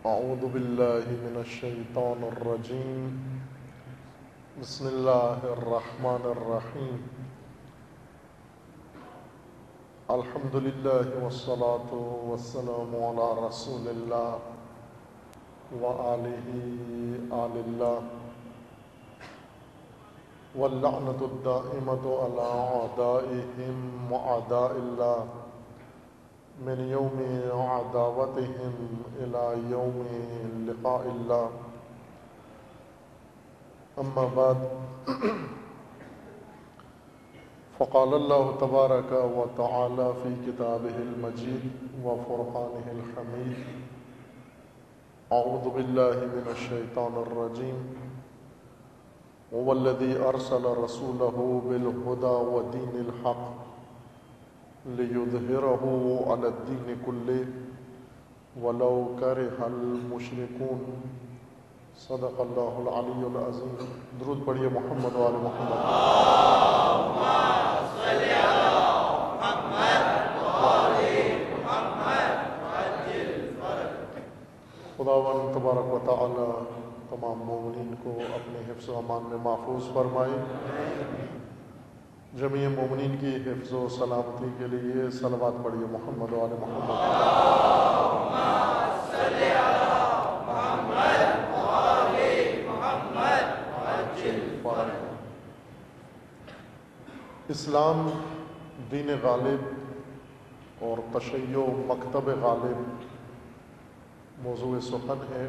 اعوذ باللہ من الشیطان الرجیم بسم اللہ الرحمن الرحیم الحمد للہ والصلاة والسلام علی رسول اللہ وآلہ آل اللہ واللعنۃ الدائمۃ علی اعدائہم وأعداء اللہ من یوم عداوتہم الی یوم لقاء اللہ اما بعد فقال اللہ تبارک و تعالی فی کتابہ المجید وفرقانہ الحمید اعوذ باللہ من الشیطان الرجیم هو الذی ارسل رسولہ بالہدی ودین الحق لیظہرہ علی الدین کلہ ولو کرہ المشرکون صدق اللہ العلی العظیم۔ درود پڑھیے محمد و آل محمد۔ خداوند تبارک و تعالی تمام مومنین کو اپنے حفظ و امان میں محفوظ فرمائے۔ جمیع مومنین کی حفظ و سلامتی کے لیے صلوات پڑھیے محمد و آل محمد۔ اسلام دین غالب اور تشیع مکتب غالب موضوع سخن ہے۔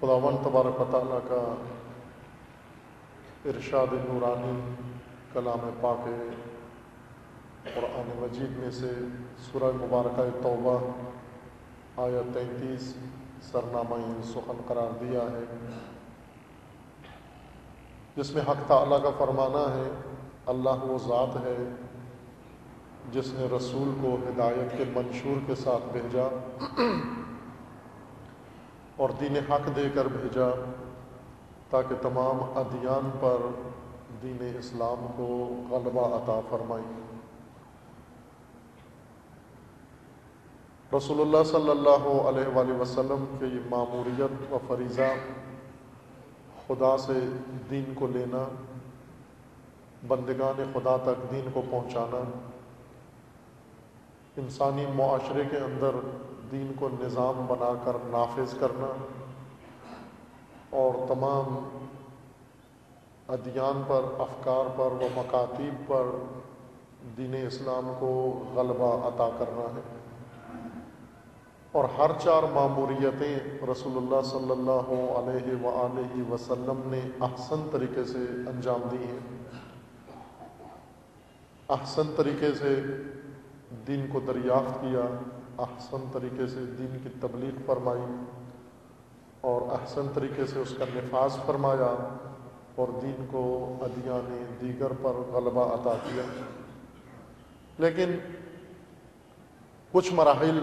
خداوند تبارک و تعالیٰ کا ارشاد نورانی کلام پاک قرآن مجید میں سے سورہ مبارکہ توبہ آیت 33 سرنامہ سخن قرار دیا ہے، جس میں حق تعالیٰ کا فرمانا ہے اللہ وہ ذات ہے جس نے رسول کو ہدایت کے منشور کے ساتھ بھیجا اور دین حق دے کر بھیجا تاکہ تمام ادیان پر دین اسلام کو غلبہ عطا فرمائے۔ رسول اللہ صلی اللہ علیہ وآلہ وسلم کی ماموریت و فریضہ خدا سے دین کو لینا، بندگان خدا تک دین کو پہنچانا، انسانی معاشرے کے اندر دین کو نظام بنا کر نافذ کرنا اور تمام ادیان پر، افکار پر و مکاتیب پر دین اسلام کو غلبہ عطا کرنا ہے۔ اور ہر چار ماموریتیں رسول اللہ صلی اللہ علیہ وآلہ وسلم نے احسن طریقے سے انجام دی ہیں، احسن طریقے سے دین کو دریافت کیا، احسن طریقے سے دین کی تبلیغ فرمائی اور احسن طریقے سے اس کا نفاذ فرمایا اور دین کو ادیان دیگر پر غلبہ عطا کیا۔ لیکن کچھ مراحل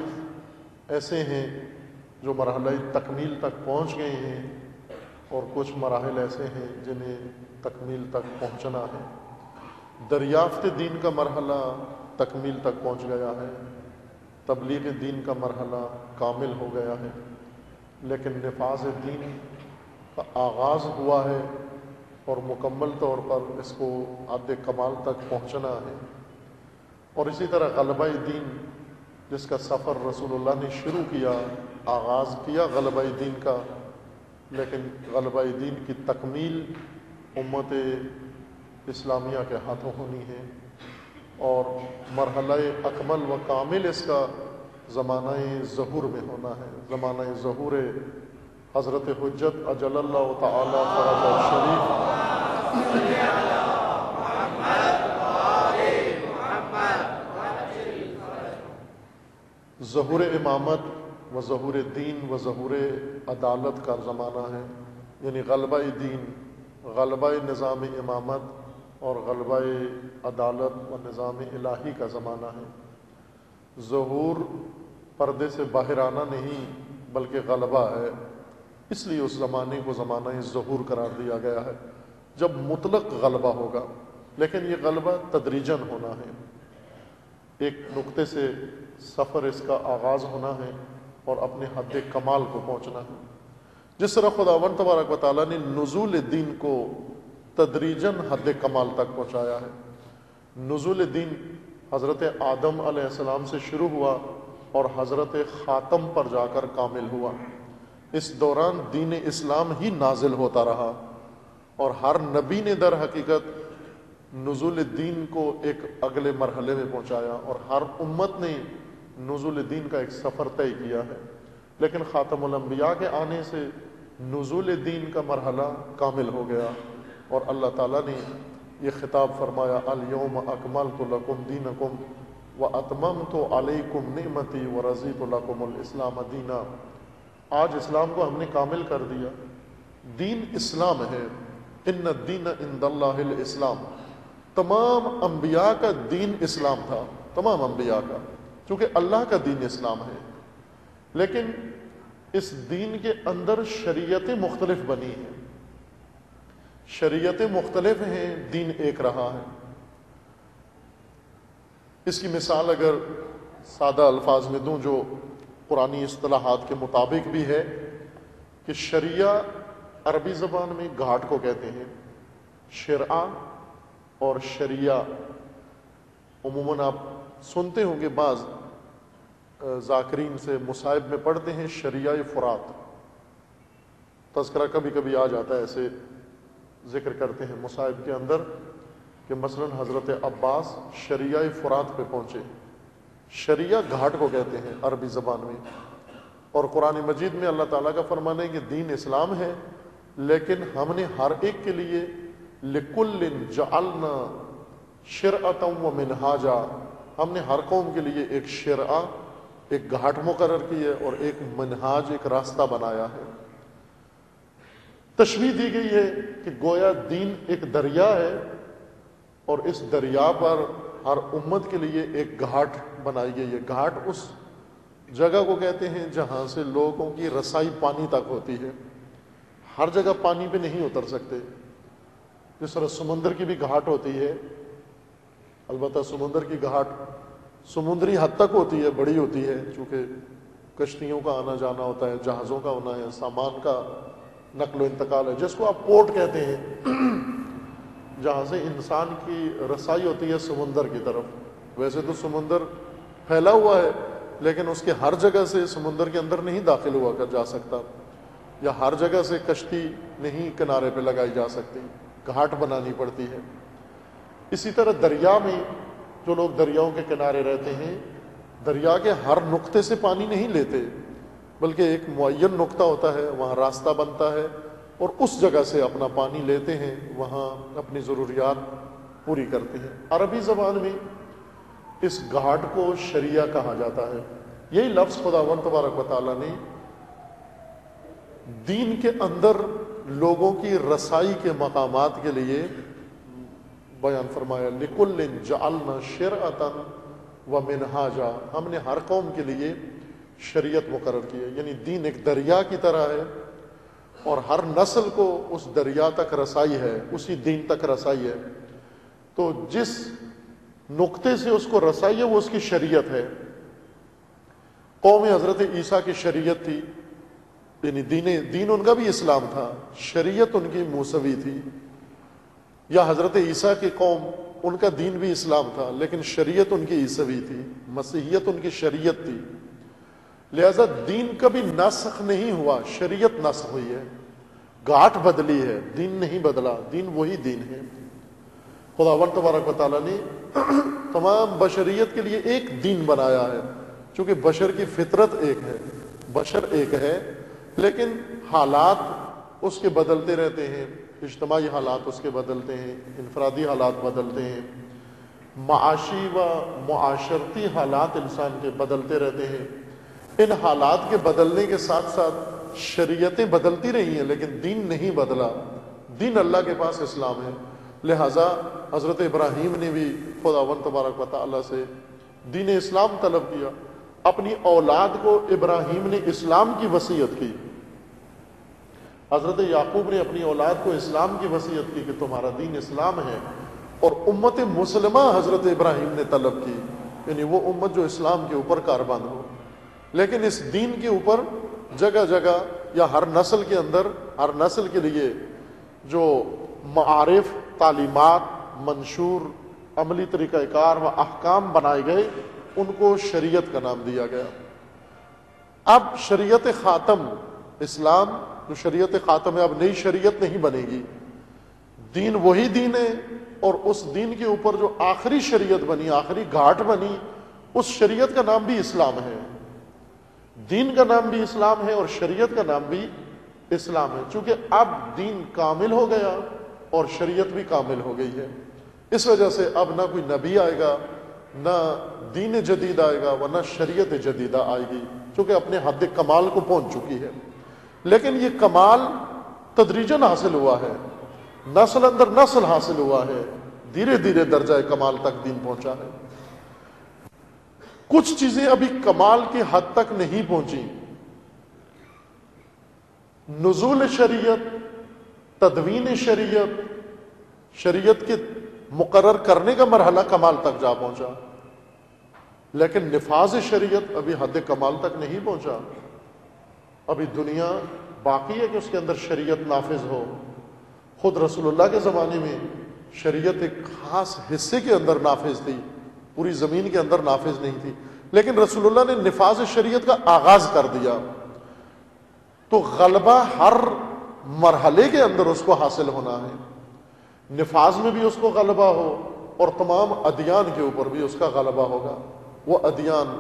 ایسے ہیں جو مرحلہ تکمیل تک پہنچ گئے ہیں اور کچھ مراحل ایسے ہیں جنہیں تکمیل تک پہنچنا ہے۔ دریافت دین کا مرحلہ تکمیل تک پہنچ گیا ہے، تبلیغ دین کا مرحلہ کامل ہو گیا ہے، لیکن نفاذ دین کا آغاز ہوا ہے اور مکمل طور پر اس کو حد کمال تک پہنچنا ہے۔ اور اسی طرح غلبہ دین جس کا سفر رسول اللہ نے شروع کیا، آغاز کیا غلبہ دین کا، لیکن غلبہ دین کی تکمیل امت اسلامیہ کے ہاتھوں ہونی ہے، اور مرحلہ اکمل و کامل اس کا زمانہ ظہور میں ہونا ہے۔ زمانہ ظہور حضرت حجت اجل اللہ تعالی فرجہ الشریف ظہور امامت و ظہور دین و ظہور عدالت کا زمانہ ہے، یعنی غلبہ دین، غلبہ نظام امامت اور غلبہ عدالت و نظام الہی کا زمانہ ہے۔ ظہور پردے سے باہر آنا نہیں بلکہ غلبہ ہے، اس لیے اس زمانے کو زمانہ ظہور قرار دیا گیا ہے، جب مطلق غلبہ ہوگا، لیکن یہ غلبہ تدریجاً ہونا ہے۔ ایک نقطے سے سفر اس کا آغاز ہونا ہے اور اپنے حد کمال کو پہنچنا ہے۔ جس طرح خداوند تبارک و تعالیٰ نے نزول دین کو تدریجاً حد کمال تک پہنچایا ہے۔ نزول دین حضرت آدم علیہ السلام سے شروع ہوا اور حضرت خاتم پر جا کر کامل ہوا۔ اس دوران دین اسلام ہی نازل ہوتا رہا، اور ہر نبی نے در حقیقت نزول دین کو ایک اگلے مرحلے میں پہنچایا، اور ہر امت نے نزول دین کا ایک سفر طے کیا ہے۔ لیکن خاتم الانبیاء کے آنے سے نزول دین کا مرحلہ کامل ہو گیا، اور اللہ تعالیٰ نے یہ خطاب فرمایا الیوم اکملت لکم دینکم واتممت علیکم نعمتی ورضیت لکم الاسلام دینا۔ آج اسلام کو ہم نے کامل کر دیا، دین اسلام ہے۔ ان الدین عند اللہ الاسلام، تمام انبیاء کا دین اسلام تھا، تمام انبیاء کا، چونکہ اللہ کا دین اسلام ہے۔ لیکن اس دین کے اندر شریعتیں مختلف بنی ہیں، شریعتیں مختلف ہیں، دین ایک رہا ہے۔ اس کی مثال اگر سادہ الفاظ میں دوں جو قرآنی اصطلاحات کے مطابق بھی ہے، کہ شریعہ عربی زبان میں گھاٹ کو کہتے ہیں، شرعہ اور شریعہ عموماً آپ سنتے ہوں گے، بعض ذاکرین سے مصائب میں پڑھتے ہیں شریعہ فرات، تذکرہ کبھی کبھی آ جاتا ہے، ایسے ذکر کرتے ہیں مصائب کے اندر کہ مثلا حضرت عباس شریعہ فرات پہ پہنچے۔ شریعہ گھاٹ کو کہتے ہیں عربی زبان میں، اور قرآن مجید میں اللہ تعالیٰ کا فرمان ہے کہ دین اسلام ہے، لیکن ہم نے ہر ایک کے لیے لِكُلٍّ جَعَلْنَا شِرْعَةً وَمِنْهَاجًا، ہم نے ہر قوم کے لیے ایک شرعہ، ایک گھاٹ مقرر کی ہے، اور ایک منہاج، ایک راستہ بنایا ہے۔ تشبیہ دی گئی ہے کہ گویا دین ایک دریا ہے، اور اس دریا پر ہر امت کے لیے ایک گھاٹ بنائی گئی ہے۔ گھاٹ اس جگہ کو کہتے ہیں جہاں سے لوگوں کی رسائی پانی تک ہوتی ہے۔ ہر جگہ پانی پہ نہیں اتر سکتے، جس طرح سمندر کی بھی گھاٹ ہوتی ہے، البتہ سمندر کی گھاٹ سمندری حد تک ہوتی ہے، بڑی ہوتی ہے، چونکہ کشتیوں کا آنا جانا ہوتا ہے، جہازوں کا ہونا ہے، سامان کا نقل و انتقال ہے، جس کو آپ پورٹ کہتے ہیں، جہاں سے انسان کی رسائی ہوتی ہے سمندر کی طرف۔ ویسے تو سمندر پھیلا ہوا ہے، لیکن اس کے ہر جگہ سے سمندر کے اندر نہیں داخل ہوا کر جا سکتا، یا ہر جگہ سے کشتی نہیں کنارے پہ لگائی جا سکتی، گھاٹ بنانی پڑتی ہے۔ اسی طرح دریا میں جو لوگ دریاؤں کے کنارے رہتے ہیں، دریا کے ہر نقطے سے پانی نہیں لیتے، بلکہ ایک معین نقطہ ہوتا ہے، وہاں راستہ بنتا ہے، اور اس جگہ سے اپنا پانی لیتے ہیں، وہاں اپنی ضروریات پوری کرتے ہیں۔ عربی زبان میں اس گھاٹ کو شریعہ کہا جاتا ہے۔ یہی لفظ خداوند تبارک و تعالیٰ نے دین کے اندر لوگوں کی رسائی کے مقامات کے لیے بیان فرمایا، لِكُلٍّ جَعَلْنَا شِرْعَةً وَمِنْهَاجًا، ہم نے ہر قوم کے لیے شریعت مقرر کی ہے۔ یعنی دین ایک دریا کی طرح ہے، اور ہر نسل کو اس دریا تک رسائی ہے، اسی دین تک رسائی ہے۔ تو جس نقطے سے اس کو رسائی ہے وہ اس کی شریعت ہے۔ قوم حضرت عیسیٰ کی شریعت تھی، یعنی دین ان کا بھی اسلام تھا، شریعت ان کی موسوی تھی۔ یا حضرت عیسیٰ کی قوم، ان کا دین بھی اسلام تھا، لیکن شریعت ان کی عیسوی تھی، مسیحیت ان کی شریعت تھی۔ لہذا دین کبھی نسخ نہیں ہوا، شریعت نسخ ہوئی ہے، گھاٹ بدلی ہے، دین نہیں بدلا، دین وہی دین ہے۔ خداوند تبارک و تعالیٰ نے تمام بشریت کے لیے ایک دین بنایا ہے، چونکہ بشر کی فطرت ایک ہے، بشر ایک ہے، لیکن حالات اس کے بدلتے رہتے ہیں، اجتماعی حالات اس کے بدلتے ہیں، انفرادی حالات بدلتے ہیں، معاشی و معاشرتی حالات انسان کے بدلتے رہتے ہیں۔ ان حالات کے بدلنے کے ساتھ ساتھ شریعتیں بدلتی رہی ہیں، لیکن دین نہیں بدلا، دین اللہ کے پاس اسلام ہے۔ لہٰذا حضرت ابراہیم نے بھی خداوند تبارک و تعالیٰ سے دین اسلام طلب کیا، اپنی اولاد کو ابراہیم نے اسلام کی وصیت کی، حضرت یعقوب نے اپنی اولاد کو اسلام کی وصیت کی کہ تمہارا دین اسلام ہے، اور امت مسلمہ حضرت ابراہیم نے طلب کی، یعنی وہ امت جو اسلام کے اوپر کاربند ہو۔ لیکن اس دین کے اوپر جگہ جگہ یا ہر نسل کے اندر ہر نسل کے لیے جو معارف، تعلیمات، منشور، عملی طریقہ کار و احکام بنائے گئے ان کو شریعت کا نام دیا گیا۔ اب شریعت خاتم اسلام جو شریعت خاتم ہے، اب نئی شریعت نہیں بنے گی، دین وہی دین ہے، اور اس دین کے اوپر جو آخری شریعت بنی، آخری گھاٹ بنی، اس شریعت کا نام بھی اسلام ہے۔ دین کا نام بھی اسلام ہے اور شریعت کا نام بھی اسلام ہے، چونکہ اب دین کامل ہو گیا اور شریعت بھی کامل ہو گئی ہے۔ اس وجہ سے اب نہ کوئی نبی آئے گا، نہ دین جدید آئے گا، ورنہ شریعت جدیدہ آئے گی، چونکہ اپنے حد کمال کو پہنچ چکی ہے۔ لیکن یہ کمال تدریجاً حاصل ہوا ہے، نسل اندر نسل حاصل ہوا ہے، دھیرے دھیرے درجہ کمال تک دین پہنچا ہے۔ کچھ چیزیں ابھی کمال کی حد تک نہیں پہنچی۔ نزول شریعت، تدوین شریعت، شریعت کے مقرر کرنے کا مرحلہ کمال تک جا پہنچا، لیکن نفاذ شریعت ابھی حد کمال تک نہیں پہنچا۔ ابھی دنیا باقی ہے کہ اس کے اندر شریعت نافذ ہو۔ خود رسول اللہ کے زمانے میں شریعت ایک خاص حصے کے اندر نافذ تھی، پوری زمین کے اندر نافذ نہیں تھی، لیکن رسول اللہ نے نفاذ شریعت کا آغاز کر دیا، تو غلبہ ہر مرحلے کے اندر اس کو حاصل ہونا ہے۔ نفاذ میں بھی اس کو غلبہ ہو اور تمام ادیان کے اوپر بھی اس کا غلبہ ہوگا۔ وہ ادیان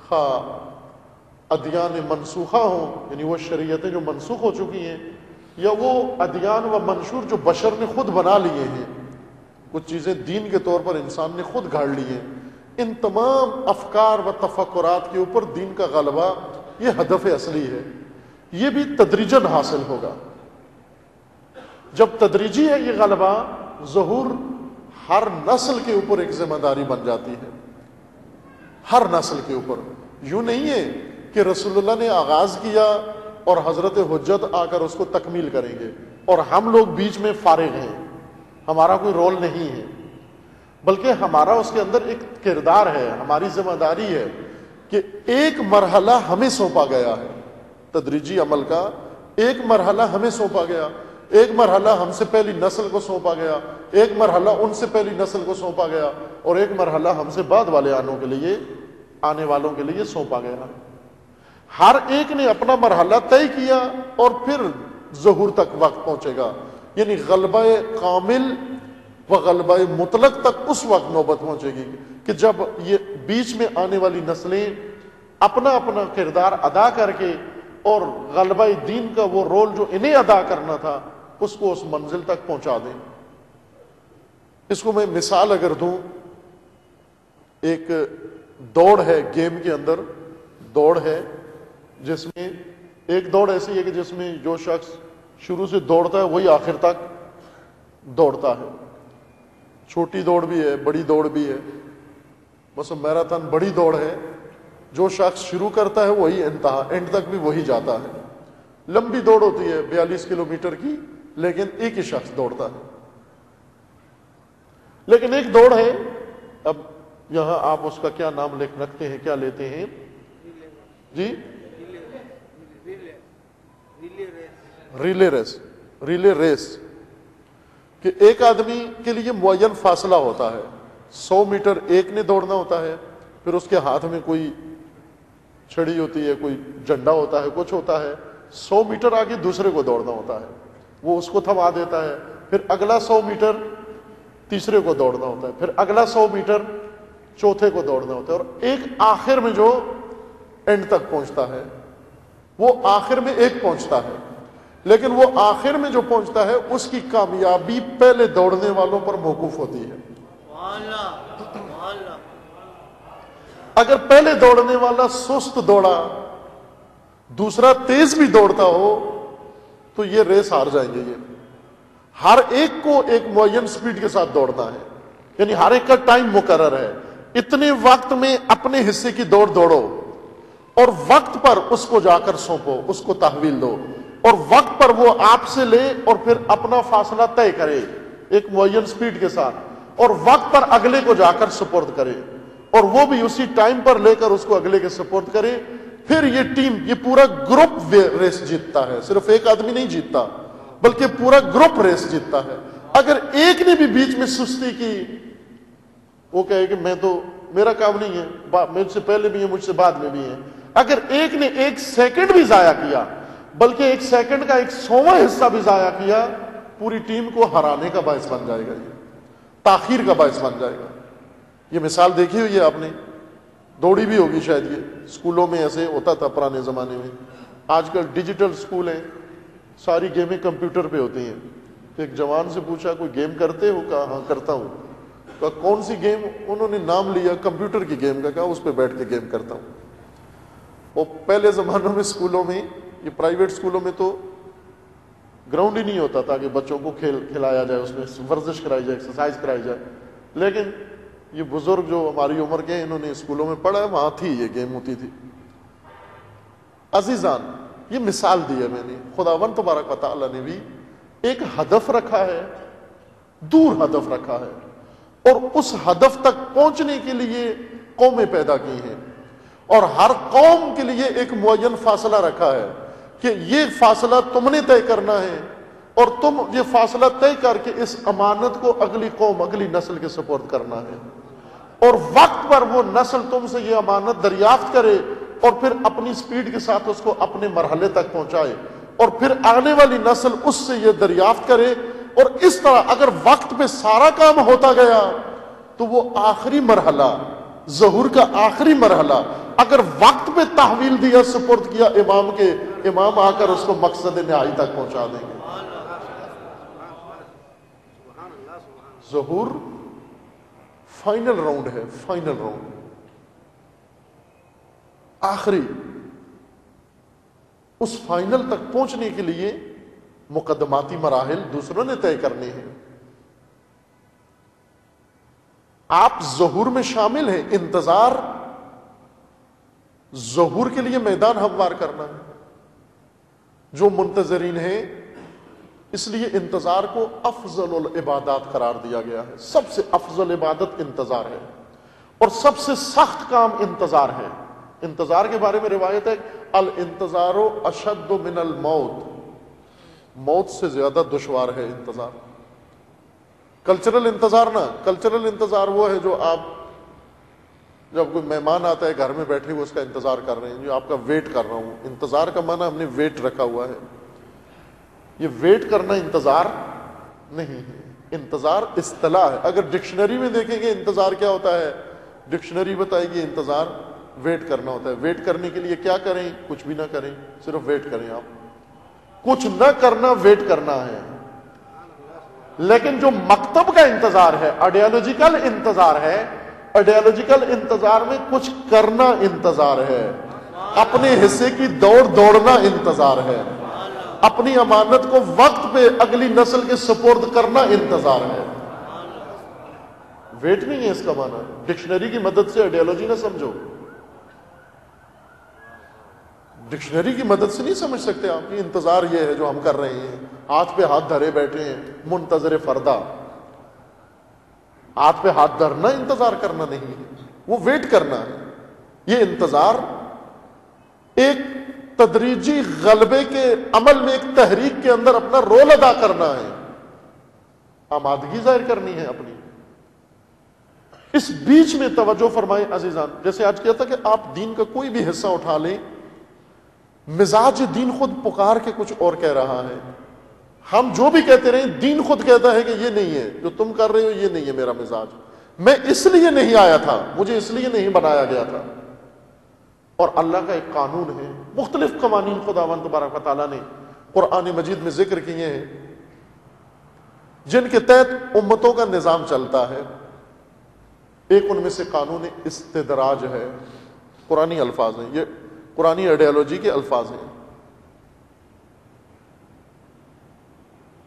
خواہ ادیان منسوخہ ہوں، یعنی وہ شریعتیں جو منسوخ ہو چکی ہیں، یا وہ ادیان و منشور جو بشر نے خود بنا لیے ہیں، کچھ چیزیں دین کے طور پر انسان نے خود گھاڑ لی ہیں، ان تمام افکار و تفکرات کے اوپر دین کا غلبہ یہ ہدف اصلی ہے۔ یہ بھی تدریجاً حاصل ہوگا۔ جب تدریجی ہے یہ غلبہ، ظہور ہر نسل کے اوپر ایک ذمہ داری بن جاتی ہے، ہر نسل کے اوپر۔ یوں نہیں ہے کہ رسول اللہ نے آغاز کیا اور حضرت حجت آ کر اس کو تکمیل کریں گے اور ہم لوگ بیچ میں فارغ ہیں، ہمارا کوئی رول نہیں ہے، بلکہ ہمارا اس کے اندر ایک کردار ہے، ہماری ذمہ داری ہے کہ ایک مرحلہ ہمیں سونپا گیا ہے، تدریجی عمل کا ایک مرحلہ ہمیں سونپا گیا، ایک مرحلہ ہم سے پہلی نسل کو سونپا گیا، ایک مرحلہ ان سے پہلی نسل کو سونپا گیا، اور ایک مرحلہ ہم سے بعد والے آنے والوں کے لیے سونپا گیا۔ ہر ایک نے اپنا مرحلہ طے کیا اور پھر ظہور تک وقت پہنچے گا، یعنی غلبہ کامل و غلبہ مطلق تک اس وقت نوبت پہنچے گی کہ جب یہ بیچ میں آنے والی نسلیں اپنا اپنا کردار ادا کر کے اور غلبہ دین کا وہ رول جو انہیں ادا کرنا تھا اس کو اس منزل تک پہنچا دیں۔ اس کو میں مثال اگر دوں، ایک دوڑ ہے، گیم کے اندر دوڑ ہے جس میں ایک دوڑ ایسی ہے کہ جس میں جو شخص شروع سے دوڑتا ہے وہی آخر تک دوڑتا ہے، چھوٹی دوڑ بھی ہے، بڑی دوڑ بھی ہے، بس میراتھن بڑی دوڑ ہے، جو شخص شروع کرتا ہے وہی انتہا، اینڈ تک بھی وہی جاتا ہے۔ لمبی دوڑ ہوتی ہے 42 کلومیٹر کی، لیکن ایک ہی شخص دوڑتا ہے۔ لیکن ایک دوڑ ہے، اب یہاں آپ اس کا کیا نام رکھتے ہیں، کیا لیتے ہیں جی؟ ریلے ریس، کہ ایک آدمی کے لیے معین فاصلہ ہوتا ہے، 100 میٹر ایک نے دوڑنا ہوتا ہے، پھر اس کے ہاتھ میں کوئی چھڑی ہوتی ہے، کوئی جھنڈا ہوتا ہے، کچھ ہوتا ہے، 100 میٹر آگے دوسرے کو دوڑنا ہوتا ہے، وہ اس کو تھما دیتا ہے، پھر اگلا 100 میٹر تیسرے کو دوڑنا ہوتا ہے، پھر اگلا 100 میٹر چوتھے کو دوڑنا ہوتا ہے، اور ایک آخر میں جو اینڈ تک پہنچتا ہے وہ آخر میں ایک پہنچتا ہے، لیکن وہ آخر میں جو پہنچتا ہے اس کی کامیابی پہلے دوڑنے والوں پر موقوف ہوتی ہے۔ اگر پہلے دوڑنے والا سست دوڑا، دوسرا تیز بھی دوڑتا ہو، تو یہ ریس ہار جائیں گے۔ یہ ہر ایک کو ایک معین سپیڈ کے ساتھ دوڑنا ہے، یعنی ہر ایک کا ٹائم مقرر ہے، اتنے وقت میں اپنے حصے کی دوڑ دوڑو اور وقت پر اس کو جا کر سونپو، اس کو تحویل دو، اور وقت پر وہ آپ سے لے اور پھر اپنا فاصلہ طے کرے ایک معین سپیڈ کے ساتھ، اور وقت پر اگلے کو جا کر سپرد کرے، اور وہ بھی اسی ٹائم پر لے کر اس کو اگلے کے سپرد کرے۔ پھر یہ ٹیم، یہ پورا گروپ ریس جیتتا ہے، صرف ایک آدمی نہیں جیتتا بلکہ پورا گروپ ریس جیتتا ہے۔ اگر ایک نے بھی بیچ میں سستی کی، وہ کہے کہ میں تو، میرا کام نہیں ہے، مجھ سے پہلے بھی ہے، مجھ سے بعد میں بھی ہے، اگر ایک نے 1 سیکنڈ بھی ضائع کیا، بلکہ 1 سیکنڈ کا 100واں حصہ بھی ضائع کیا، پوری ٹیم کو ہرانے کا باعث بن جائے گا، یہ تاخیر کا باعث بن جائے گا۔ یہ مثال دیکھی ہوئی ہے آپ نے، دوڑی بھی ہوگی شاید، یہ اسکولوں میں ایسے ہوتا تھا پرانے زمانے میں۔ آج کل ڈیجیٹل اسکول ہیں، ساری گیمیں کمپیوٹر پہ ہوتی ہیں۔ ایک جوان سے پوچھا کوئی گیم کرتے ہو؟ کہا ہاں کرتا ہوں۔ کہا کون سی گیم؟ انہوں نے نام لیا کمپیوٹر کی گیم کا، کہا اس پہ بیٹھ کے گیم کرتا ہوں۔ وہ پہلے زمانوں میں اسکولوں میں، یہ پرائیویٹ اسکولوں میں تو گراؤنڈ ہی نہیں ہوتا تھا کہ بچوں کو کھلایا جائے، اس میں ورزش کرائی جائے، ایکسرسائز کرائی جائے، لیکن یہ بزرگ جو ہماری عمر کے ہیں، انہوں نے اسکولوں میں پڑھا ہے، وہاں تھی یہ گیم ہوتی تھی۔ عزیزان، یہ مثال دی ہے میں نے، خداوند تبارک و تعالیٰ نے بھی ایک ہدف رکھا ہے، دور ہدف رکھا ہے، اور اس ہدف تک پہنچنے کے لیے قومیں پیدا کی ہیں، اور ہر قوم کے لیے ایک معین فاصلہ رکھا ہے کہ یہ فاصلہ تم نے طے کرنا ہے، اور تم یہ فاصلہ طے کر کے اس امانت کو اگلی قوم، اگلی نسل کے سپرد کرنا ہے، اور وقت پر وہ نسل تم سے یہ امانت دریافت کرے، اور پھر اپنی سپیڈ کے ساتھ اس کو اپنے مرحلے تک پہنچائے، اور پھر آنے والی نسل اس سے یہ دریافت کرے۔ اور اس طرح اگر وقت پہ سارا کام ہوتا گیا تو وہ آخری مرحلہ، ظہور کا آخری مرحلہ، اگر وقت پہ تحویل دیا، سپرد کیا امام کے، امام آ کر اس کو مقصد نہائی تک پہنچا دیں گے۔ ظہور فائنل راؤنڈ ہے، فائنل راؤنڈ، آخری۔ اس فائنل تک پہنچنے کے لیے مقدماتی مراحل دوسروں نے طے کرنے ہیں۔ آپ ظہور میں شامل ہیں، انتظار، ظہور کے لیے میدان ہموار کرنا ہے۔ جو منتظرین ہیں، اس لیے انتظار کو افضل العبادات قرار دیا گیا ہے۔ سب سے افضل عبادت انتظار ہے، اور سب سے سخت کام انتظار ہے۔ انتظار کے بارے میں روایت ہے، الانتظار اشد من الموت، موت سے زیادہ دشوار ہے انتظار۔ کلچرل انتظار نہ، کلچرل انتظار وہ ہے جو آپ، جب کوئی مہمان آتا ہے گھر میں بیٹھے ہوئے اس کا انتظار کر رہے ہیں، جو آپ کا ویٹ کر رہا ہوں۔ انتظار کا معنی ہم نے ویٹ رکھا ہوا ہے، یہ ویٹ کرنا انتظار نہیں ہے۔ انتظار اصطلاح ہے۔ اگر ڈکشنری میں دیکھیں گے انتظار کیا ہوتا ہے، ڈکشنری بتائے گی انتظار ویٹ کرنا ہوتا ہے۔ ویٹ کرنے کے لیے کیا کریں؟ کچھ بھی نہ کریں، صرف ویٹ کریں۔ آپ کچھ نہ کرنا ویٹ کرنا ہے۔ لیکن جو مکتب کا انتظار ہے، آئیڈیالوجیکل انتظار ہے، آئیڈیالوجیکل انتظار میں کچھ کرنا انتظار ہے، اپنے حصے کی دوڑنا انتظار ہے، اپنی امانت کو وقت پہ اگلی نسل کے سپرد کرنا انتظار ہے۔ ویٹ نہیں ہے اس کا معنی۔ ڈکشنری کی مدد سے آئیڈیالوجی نہ سمجھو، ڈکشنری کی مدد سے نہیں سمجھ سکتے آپ کی انتظار یہ ہے جو ہم کر رہے ہیں۔ ہاتھ پہ ہاتھ دھرے بیٹھے ہیں، منتظر فردا۔ ہاتھ پہ ہاتھ دھرنا انتظار کرنا نہیں ہے، وہ ویٹ کرنا ہے۔ یہ انتظار ایک تدریجی غلبے کے عمل میں، ایک تحریک کے اندر اپنا رول ادا کرنا ہے، آمادگی ظاہر کرنی ہے اپنی۔ اس بیچ میں توجہ فرمائیں عزیزان، جیسے آج کہتا کہ آپ دین کا کوئی بھی حصہ اٹھا لیں، مزاج دین خود پکار کے کچھ اور کہہ رہا ہے۔ ہم جو بھی کہتے رہے، دین خود کہتا ہے کہ یہ نہیں ہے جو تم کر رہے ہو، یہ نہیں ہے میرا مزاج، میں اس لیے نہیں آیا تھا، مجھے اس لیے نہیں بنایا گیا تھا۔ اور اللہ کا ایک قانون ہے، مختلف قوانین خداوند تبارک و تعالیٰ نے قرآن مجید میں ذکر کیے ہیں، جن کے تحت امتوں کا نظام چلتا ہے۔ ایک ان میں سے قانون استدراج ہے، قرآنی الفاظ ہیں، یہ قرآنی آئیڈیالوجی کے الفاظ ہیں۔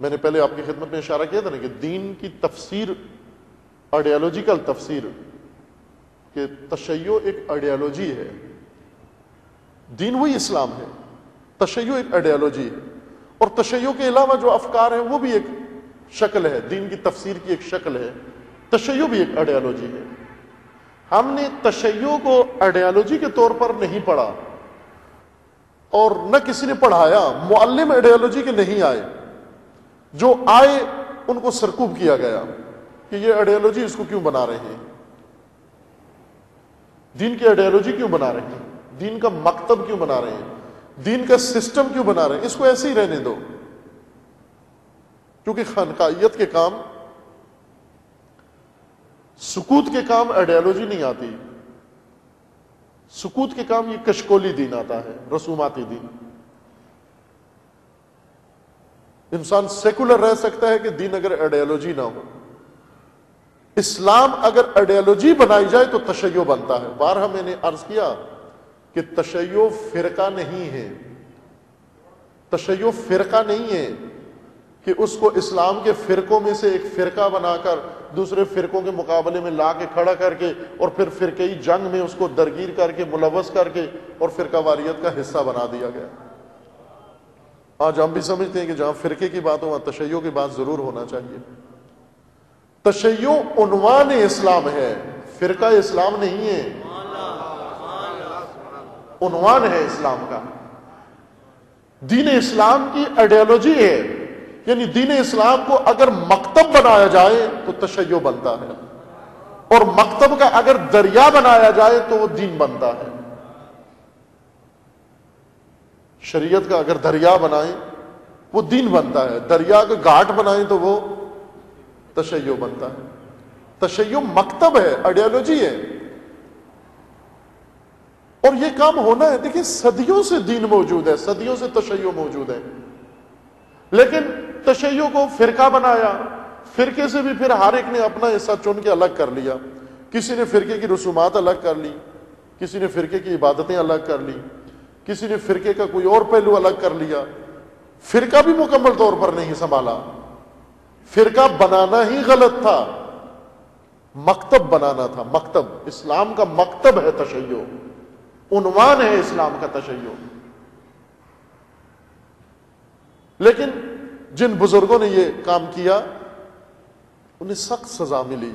میں نے پہلے آپ کی خدمت میں اشارہ کیا تھا نا کہ دین کی تفسیر، آئیڈیالوجیکل تفسیر، کہ تشیع ایک آئیڈیالوجی ہے، دین وہی اسلام ہے، تشیع ایک آئیڈیالوجی ہے، اور تشیع کے علاوہ جو افکار ہیں وہ بھی ایک شکل ہے، دین کی تفسیر کی ایک شکل ہے، تشیع بھی ایک آئیڈیالوجی ہے۔ ہم نے تشیع کو آئیڈیالوجی کے طور پر نہیں پڑھا، اور نہ کسی نے پڑھایا، معلم آئیڈیالوجی کے نہیں آئے، جو آئے ان کو سرکوب کیا گیا کہ یہ آئیڈیالوجی اس کو کیوں بنا رہے ہیں، دین کی آئیڈیالوجی کیوں بنا رہے ہیں، دین کا مکتب کیوں بنا رہے ہیں، دین کا سسٹم کیوں بنا رہے ہیں، اس کو ایسے ہی رہنے دو، کیونکہ خانقاہیت کے کام، سکوت کے کام آئیڈیالوجی نہیں آتی، سکوت کے کام یہ کشکولی دین آتا ہے، رسوماتی دین۔ انسان سیکولر رہ سکتا ہے کہ دین اگر آئیڈیالوجی نہ ہو۔ اسلام اگر آئیڈیالوجی بنائی جائے تو تشیع بنتا ہے۔ بارہا میں نے عرض کیا کہ تشیع فرقہ نہیں ہے، تشیع فرقہ نہیں ہے کہ اس کو اسلام کے فرقوں میں سے ایک فرقہ بنا کر دوسرے فرقوں کے مقابلے میں لا کے کھڑا کر کے اور پھر فرقی جنگ میں اس کو درگیر کر کے ملوث کر کے اور فرقہ واریت کا حصہ بنا دیا گیا۔ آج ہم بھی سمجھتے ہیں کہ جہاں فرقے کی بات ہو وہاں تشیع کی بات ضرور ہونا چاہیے۔ تشیع عنوان اسلام ہے، فرقہ اسلام نہیں ہے، عنوان ہے اسلام کا۔ دین اسلام کی آئیڈیالوجی ہے، یعنی دین اسلام کو اگر مکتب بنایا جائے تو تشیع بنتا ہے، اور مکتب کا اگر دریا بنایا جائے تو وہ دین بنتا ہے۔ شریعت کا اگر دریا بنائیں وہ دین بنتا ہے، دریا کا گھاٹ بنائیں تو وہ تشیع بنتا ہے۔ تشیع مکتب ہے، آئیڈیالوجی ہے، اور یہ کام ہونا ہے۔ دیکھیں صدیوں سے دین موجود ہے، صدیوں سے تشیع موجود ہے، لیکن تشیع کو فرقہ بنایا، فرقے سے بھی پھر ہر ایک نے اپنا حصہ چن کے الگ کر لیا۔ کسی نے فرقے کی رسومات الگ کر لی، کسی نے فرقے کی عبادتیں الگ کر لی، کسی نے فرقے کا کوئی اور پہلو الگ کر لیا۔ فرقہ بھی مکمل طور پر نہیں سنبھالا، فرقہ بنانا ہی غلط تھا، مکتب بنانا تھا۔ مکتب، اسلام کا مکتب ہے تشیع، عنوان ہے اسلام کا تشیع۔ لیکن جن بزرگوں نے یہ کام کیا انہیں سخت سزا ملی۔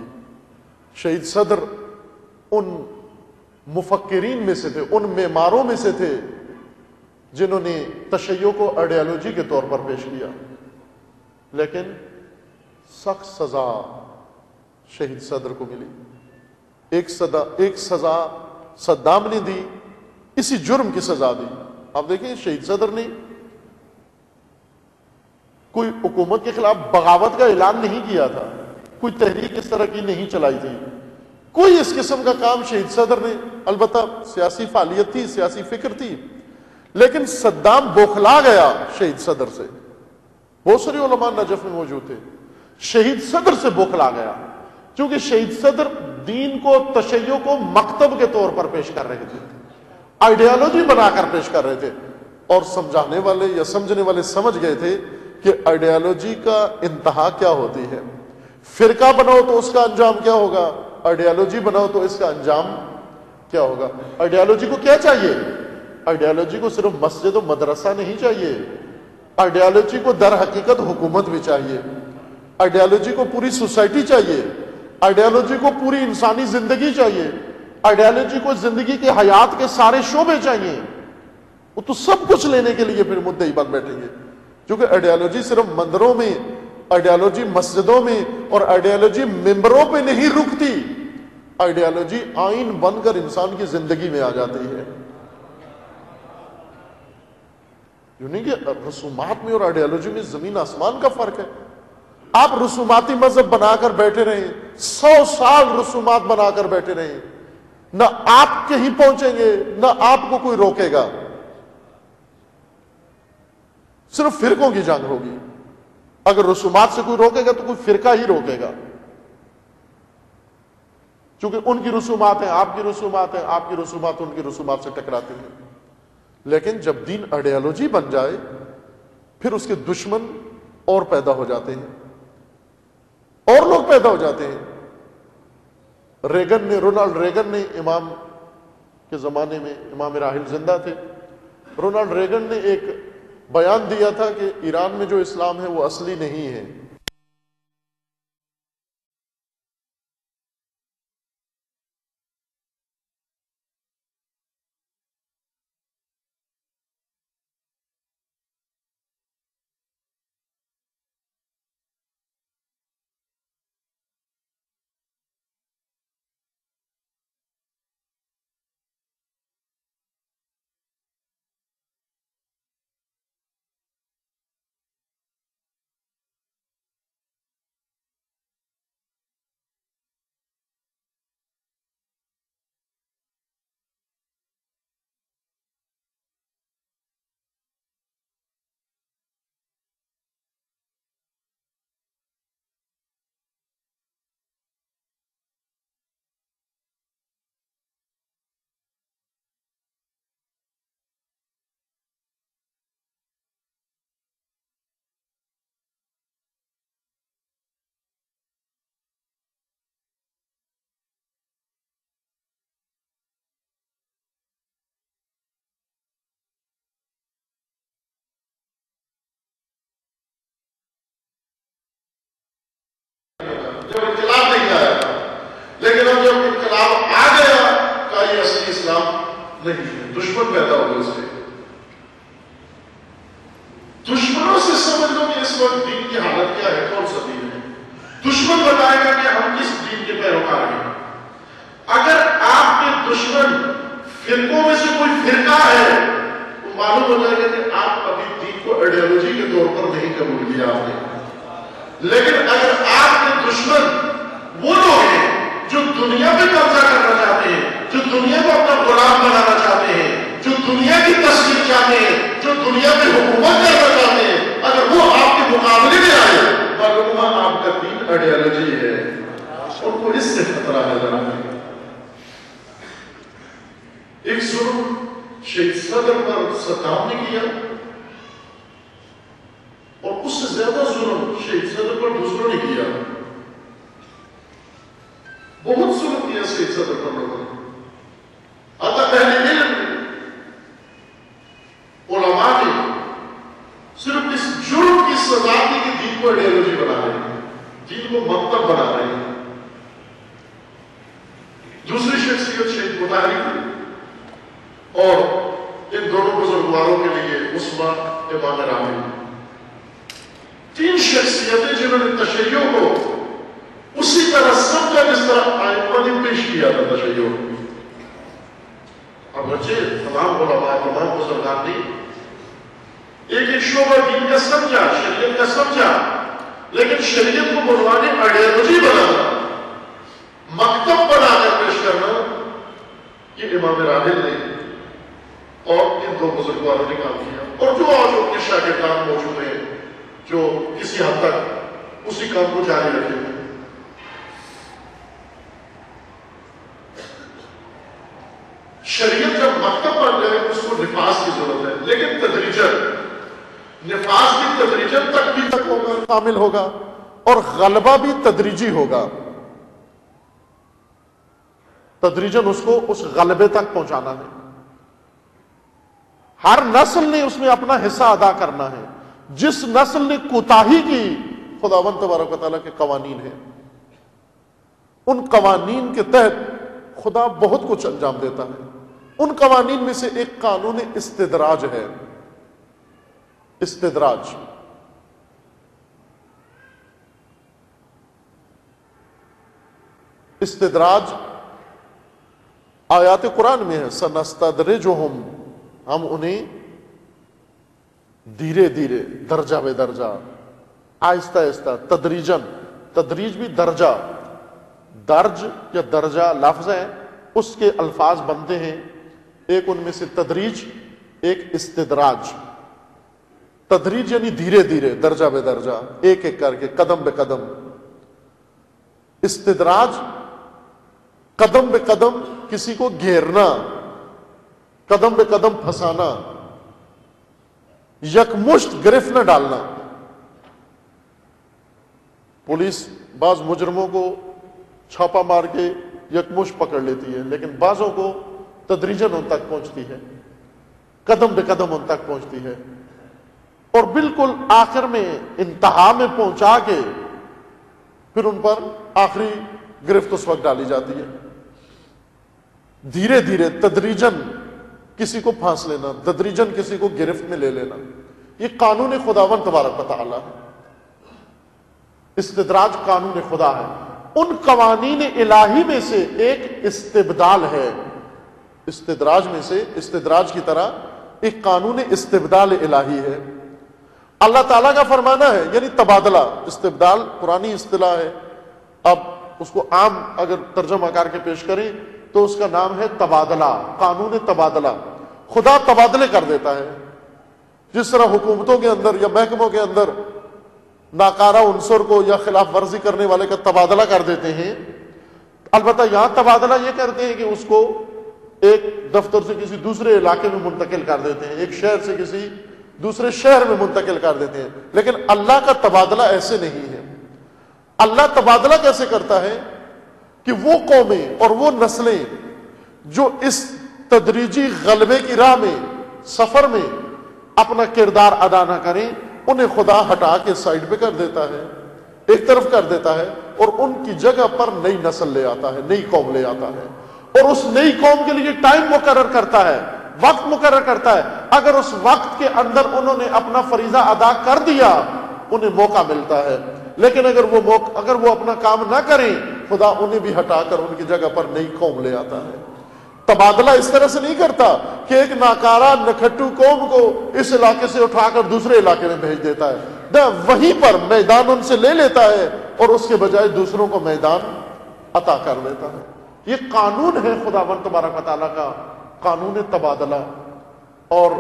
شہید صدر ان مفکرین میں سے تھے، ان معماروں میں سے تھے جنہوں نے تشیع کو آئیڈیالوجی کے طور پر پیش کیا، لیکن سخت سزا شہید صدر کو ملی۔ ایک سزا صدام نے دی، اسی جرم کی سزا دی۔ آپ دیکھیں شہید صدر نے کوئی حکومت کے خلاف بغاوت کا اعلان نہیں کیا تھا، کوئی تحریک اس طرح کی نہیں چلائی تھی، کوئی اس قسم کا کام شہید صدر نے، البتہ سیاسی فعالیت تھی، سیاسی فکر تھی، لیکن صدام بوکھلا گیا شہید صدر سے۔ بہت سارے علماء نجف میں موجود تھے، شہید صدر سے بوکھلا گیا، کیونکہ شہید صدر دین کو، تشیع کو مکتب کے طور پر پیش کر رہے تھے، آئیڈیالوجی بنا کر پیش کر رہے تھے، اور سمجھانے والے یا سمجھنے والے سمجھ گئے تھے کہ آئیڈیالوجی کا انتہا کیا ہوتی ہے۔ فرقہ بناؤ تو اس کا انجام کیا ہوگا، آئیڈیالوجی بناؤ تو اس کا انجام کیا ہوگا۔ آئیڈیالوجی کو کیا چاہیے؟ آئیڈیالوجی کو صرف مسجد و مدرسہ نہیں چاہیے، آئیڈیالوجی کو در حقیقت حکومت بھی چاہیے، آئیڈیالوجی کو پوری سوسائٹی چاہیے، آئیڈیالوجی کو پوری انسانی زندگی چاہیے، آئیڈیالوجی کو زندگی کے حیات کے سارے شعبے چاہیے۔ وہ تو سب کچھ لینے کے لیے پھر مدعی بن بیٹھیں گے، کیونکہ آئیڈیالوجی صرف مندروں میں، آئیڈیالوجی مسجدوں میں اور آئیڈیالوجی ممبروں پہ نہیں رکتی، آئیڈیالوجی آئین بن کر انسان کی زندگی میں آ جاتی ہے۔ یعنی کہ رسومات میں اور آئیڈیالوجی میں زمین آسمان کا فرق ہے۔ آپ رسوماتی مذہب بنا کر بیٹھے رہیں، 100 سال رسومات بنا کر بیٹھے رہیں، نہ آپ کہیں پہنچیں گے نہ آپ کو کوئی روکے گا، صرف فرقوں کی جنگ ہوگی۔ اگر رسومات سے کوئی روکے گا تو کوئی فرقہ ہی روکے گا، چونکہ ان کی رسومات ہیں، آپ کی رسومات ہیں، آپ کی رسومات ان کی رسومات سے ٹکراتی ہیں۔ لیکن جب دین آئیڈیالوجی بن جائے پھر اس کے دشمن اور پیدا ہو جاتے ہیں، اور لوگ پیدا ہو جاتے ہیں۔ رونالڈ ریگن نے، امام کے زمانے میں امام راحل زندہ تھے، رونالڈ ریگن نے ایک بیان دیا تھا کہ ایران میں جو اسلام ہے وہ اصلی نہیں ہے، جب انقلاب آ گیا کہ یہ اصلی اسلام نہیں ہے، دشمن پیدا ہو گئے اس سے. دشمنوں سے سمجھ لو کہ اس وقت دین کی حالت کیا ہے، کون سا دین ہے. دشمن بتائے گا کہ ہم کس دین کے پیروکار ہیں. اگر آپ کے دشمن فرقوں میں سے کوئی فرقہ ہے تو معلوم ہو جائے گا کہ آپ ابھی دین کو آئیڈیالوجی کے طور پر نہیں قبول کیا آپ نے. لیکن اگر آپ کے دشمن وہ لوگ ہیں جو دنیا پہ قبضہ کرنا چاہتے ہیں، جو دنیا کو اپنا غلام بنانا چاہتے ہیں، جو دنیا کی تسلیم چاہتے ہیں، جو دنیا پہ حکومت کرنا چاہتے ہیں، اگر وہ آپ کے مقابلے میں آئے معلوم آپ کا دین آئیڈیالوجی ہے، ان کو اس سے خطرہ ہے. ذرا ایک ظلم شہید صدر پر صدام نے کیا اور اس سے زیادہ ظلم شہید صدر پر دوسروں نے کیا. بہت ظلم کیا شہید صدر پر لوگوں نے. اہل علم علماء نے صرف اس جرم کی سزا دی کہ دین کو آئیڈیالوجی بنا رہے ہیں، دین کو مکتب بنا رہے ہیں. دوسری شخصیت شہید مطہری تھی اور ان دونوں بزرگواروں کے لیے اسوہ امام راہی. تین شخصیتیں جنہوں نے تشیع کو اسی طرح سمجھا جس طرح ائمہ نے پیش کیا تھا تشیع. اب بچے تمام علماء تمام بزرگان نے ایک ایک شعبہ دین کا سمجھا، شریعت کا سمجھا، لیکن شریعت کو بنوانے آئیڈیالوجی بنانا، مکتب بنا کر پیش کرنا، یہ امام راحل نے اور ان دو بزرگواروں نے کام کیا. اور جو آج ان کے شاگردان موجود ہیں جو کسی حد تک اسی کام کو جاری رکھیں گے. شریعت جب مکتب بن جائے اس کو نفاذ کی ضرورت ہے، لیکن تدریجاً نفاذ بھی تدریجاً تک بھی تک ہوگا، کامل ہوگا اور غلبہ بھی تدریجی ہوگا. تدریجاً اس کو اس غلبے تک پہنچانا ہے. ہر نسل نے اس میں اپنا حصہ ادا کرنا ہے. جس نسل نے کوتاہی کی، خداوند تبارک و تعالیٰ کے قوانین ہیں، ان قوانین کے تحت خدا بہت کچھ انجام دیتا ہے. ان قوانین میں سے ایک قانون استدراج ہے. استدراج استدراج آیات قرآن میں ہے. سنستدرجہم، ہم انہیں دھیرے دھیرے، درجہ بے درجہ، آہستہ آہستہ، تدریجاً. تدریج بھی درجہ، درج یا درجہ لفظ ہے، اس کے الفاظ بنتے ہیں. ایک ان میں سے تدریج، ایک استدراج. تدریج یعنی دھیرے دھیرے، درجہ بے درجہ، ایک ایک کر کے، قدم بے قدم. استدراج قدم بے قدم کسی کو گھیرنا، قدم بے قدم پھنسانا، یکمشت گرفت نہ ڈالنا. پولیس بعض مجرموں کو چھاپا مار کے یکمشت پکڑ لیتی ہے، لیکن بعضوں کو تدریجاً ان تک پہنچتی ہے، قدم بے قدم ان تک پہنچتی ہے، اور بالکل آخر میں انتہا میں پہنچا کے پھر ان پر آخری گرفت اس وقت ڈالی جاتی ہے. دھیرے دھیرے، تدریجاً کسی کو پھانس لینا، تدریجاً کسی کو گرفت میں لے لینا، یہ قانون خداوند تبارک و تعالی ہے. استدراج قانون خدا ہے. ان قوانین الہی میں سے ایک استبدال ہے. استدراج میں سے، استدراج کی طرح ایک قانون استبدال الہی ہے. اللہ تعالیٰ کا فرمانا ہے، یعنی تبادلہ. استبدال پرانی اصطلاح ہے، اب اس کو عام اگر ترجمہ کر کے پیش کریں تو اس کا نام ہے تبادلہ، قانون تبادلہ. خدا تبادلے کر دیتا ہے. جس طرح حکومتوں کے اندر یا محکموں کے اندر ناکارہ عنصر کو یا خلاف ورزی کرنے والے کا تبادلہ کر دیتے ہیں، البتہ یہاں تبادلہ یہ کرتے ہیں کہ اس کو ایک دفتر سے کسی دوسرے علاقے میں منتقل کر دیتے ہیں، ایک شہر سے کسی دوسرے شہر میں منتقل کر دیتے ہیں. لیکن اللہ کا تبادلہ ایسے نہیں ہے. اللہ تبادلہ کیسے کرتا ہے کہ وہ قومیں اور وہ نسلیں جو اس تدریجی غلبے کی راہ میں، سفر میں اپنا کردار ادا نہ کریں، انہیں خدا ہٹا کے سائڈ پہ کر دیتا ہے، ایک طرف کر دیتا ہے. اور ان کی جگہ پر نئی نسل لے آتا ہے، نئی قوم لے آتا ہے، اور اس نئی قوم کے لیے ٹائم مقرر کرتا ہے، وقت مقرر کرتا ہے۔ اگر اس وقت کے اندر انہوں نے اپنا فریضہ ادا کر دیا انہیں موقع ملتا ہے، لیکن اگر وہ اپنا کام نہ کریں خدا انہیں بھی ہٹا کر ان کی جگہ پر نئی قوم لے آتا ہے۔ تبادلہ اس طرح سے نہیں کرتا کہ ایک ناکارہ نکھٹو قوم کو اس علاقے سے اٹھا کر دوسرے علاقے میں بھیج دیتا ہے، وہیں پر میدان ان سے لے لیتا ہے اور اس کے بجائے دوسروں کو میدان عطا کر دیتا ہے۔ یہ قانون ہے خداوند تبارک و تعالیٰ کا، قانون تبادلہ۔ اور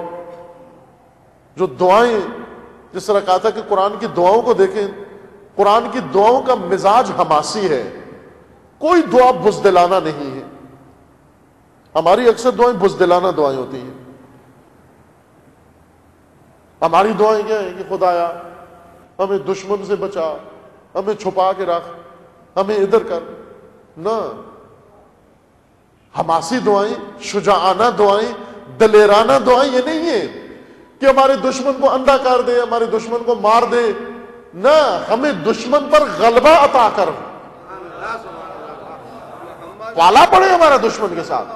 جو دعائیں، جس طرح کہا تھا کہ قرآن کی دعاؤں کو دیکھیں، قرآن کی دعاؤں کا مزاج حماسی ہے، کوئی دعا بزدلانہ نہیں ہے۔ ہماری اکثر دعائیں بزدلانہ دعائیں ہوتی ہیں۔ ہماری دعائیں کیا ہیں کہ خدایا ہمیں دشمن سے بچا، ہمیں چھپا کے رکھ، ہمیں ادھر کر۔ نہ، حماسی دعائیں، شجاعانہ دعائیں، دلیرانہ دعائیں یہ نہیں ہیں کہ ہمارے دشمن کو اندھا کر دے، ہمارے دشمن کو مار دے۔ نہ، ہمیں دشمن پر غلبہ عطا کر، پالا پڑے ہمارا دشمن کے ساتھ۔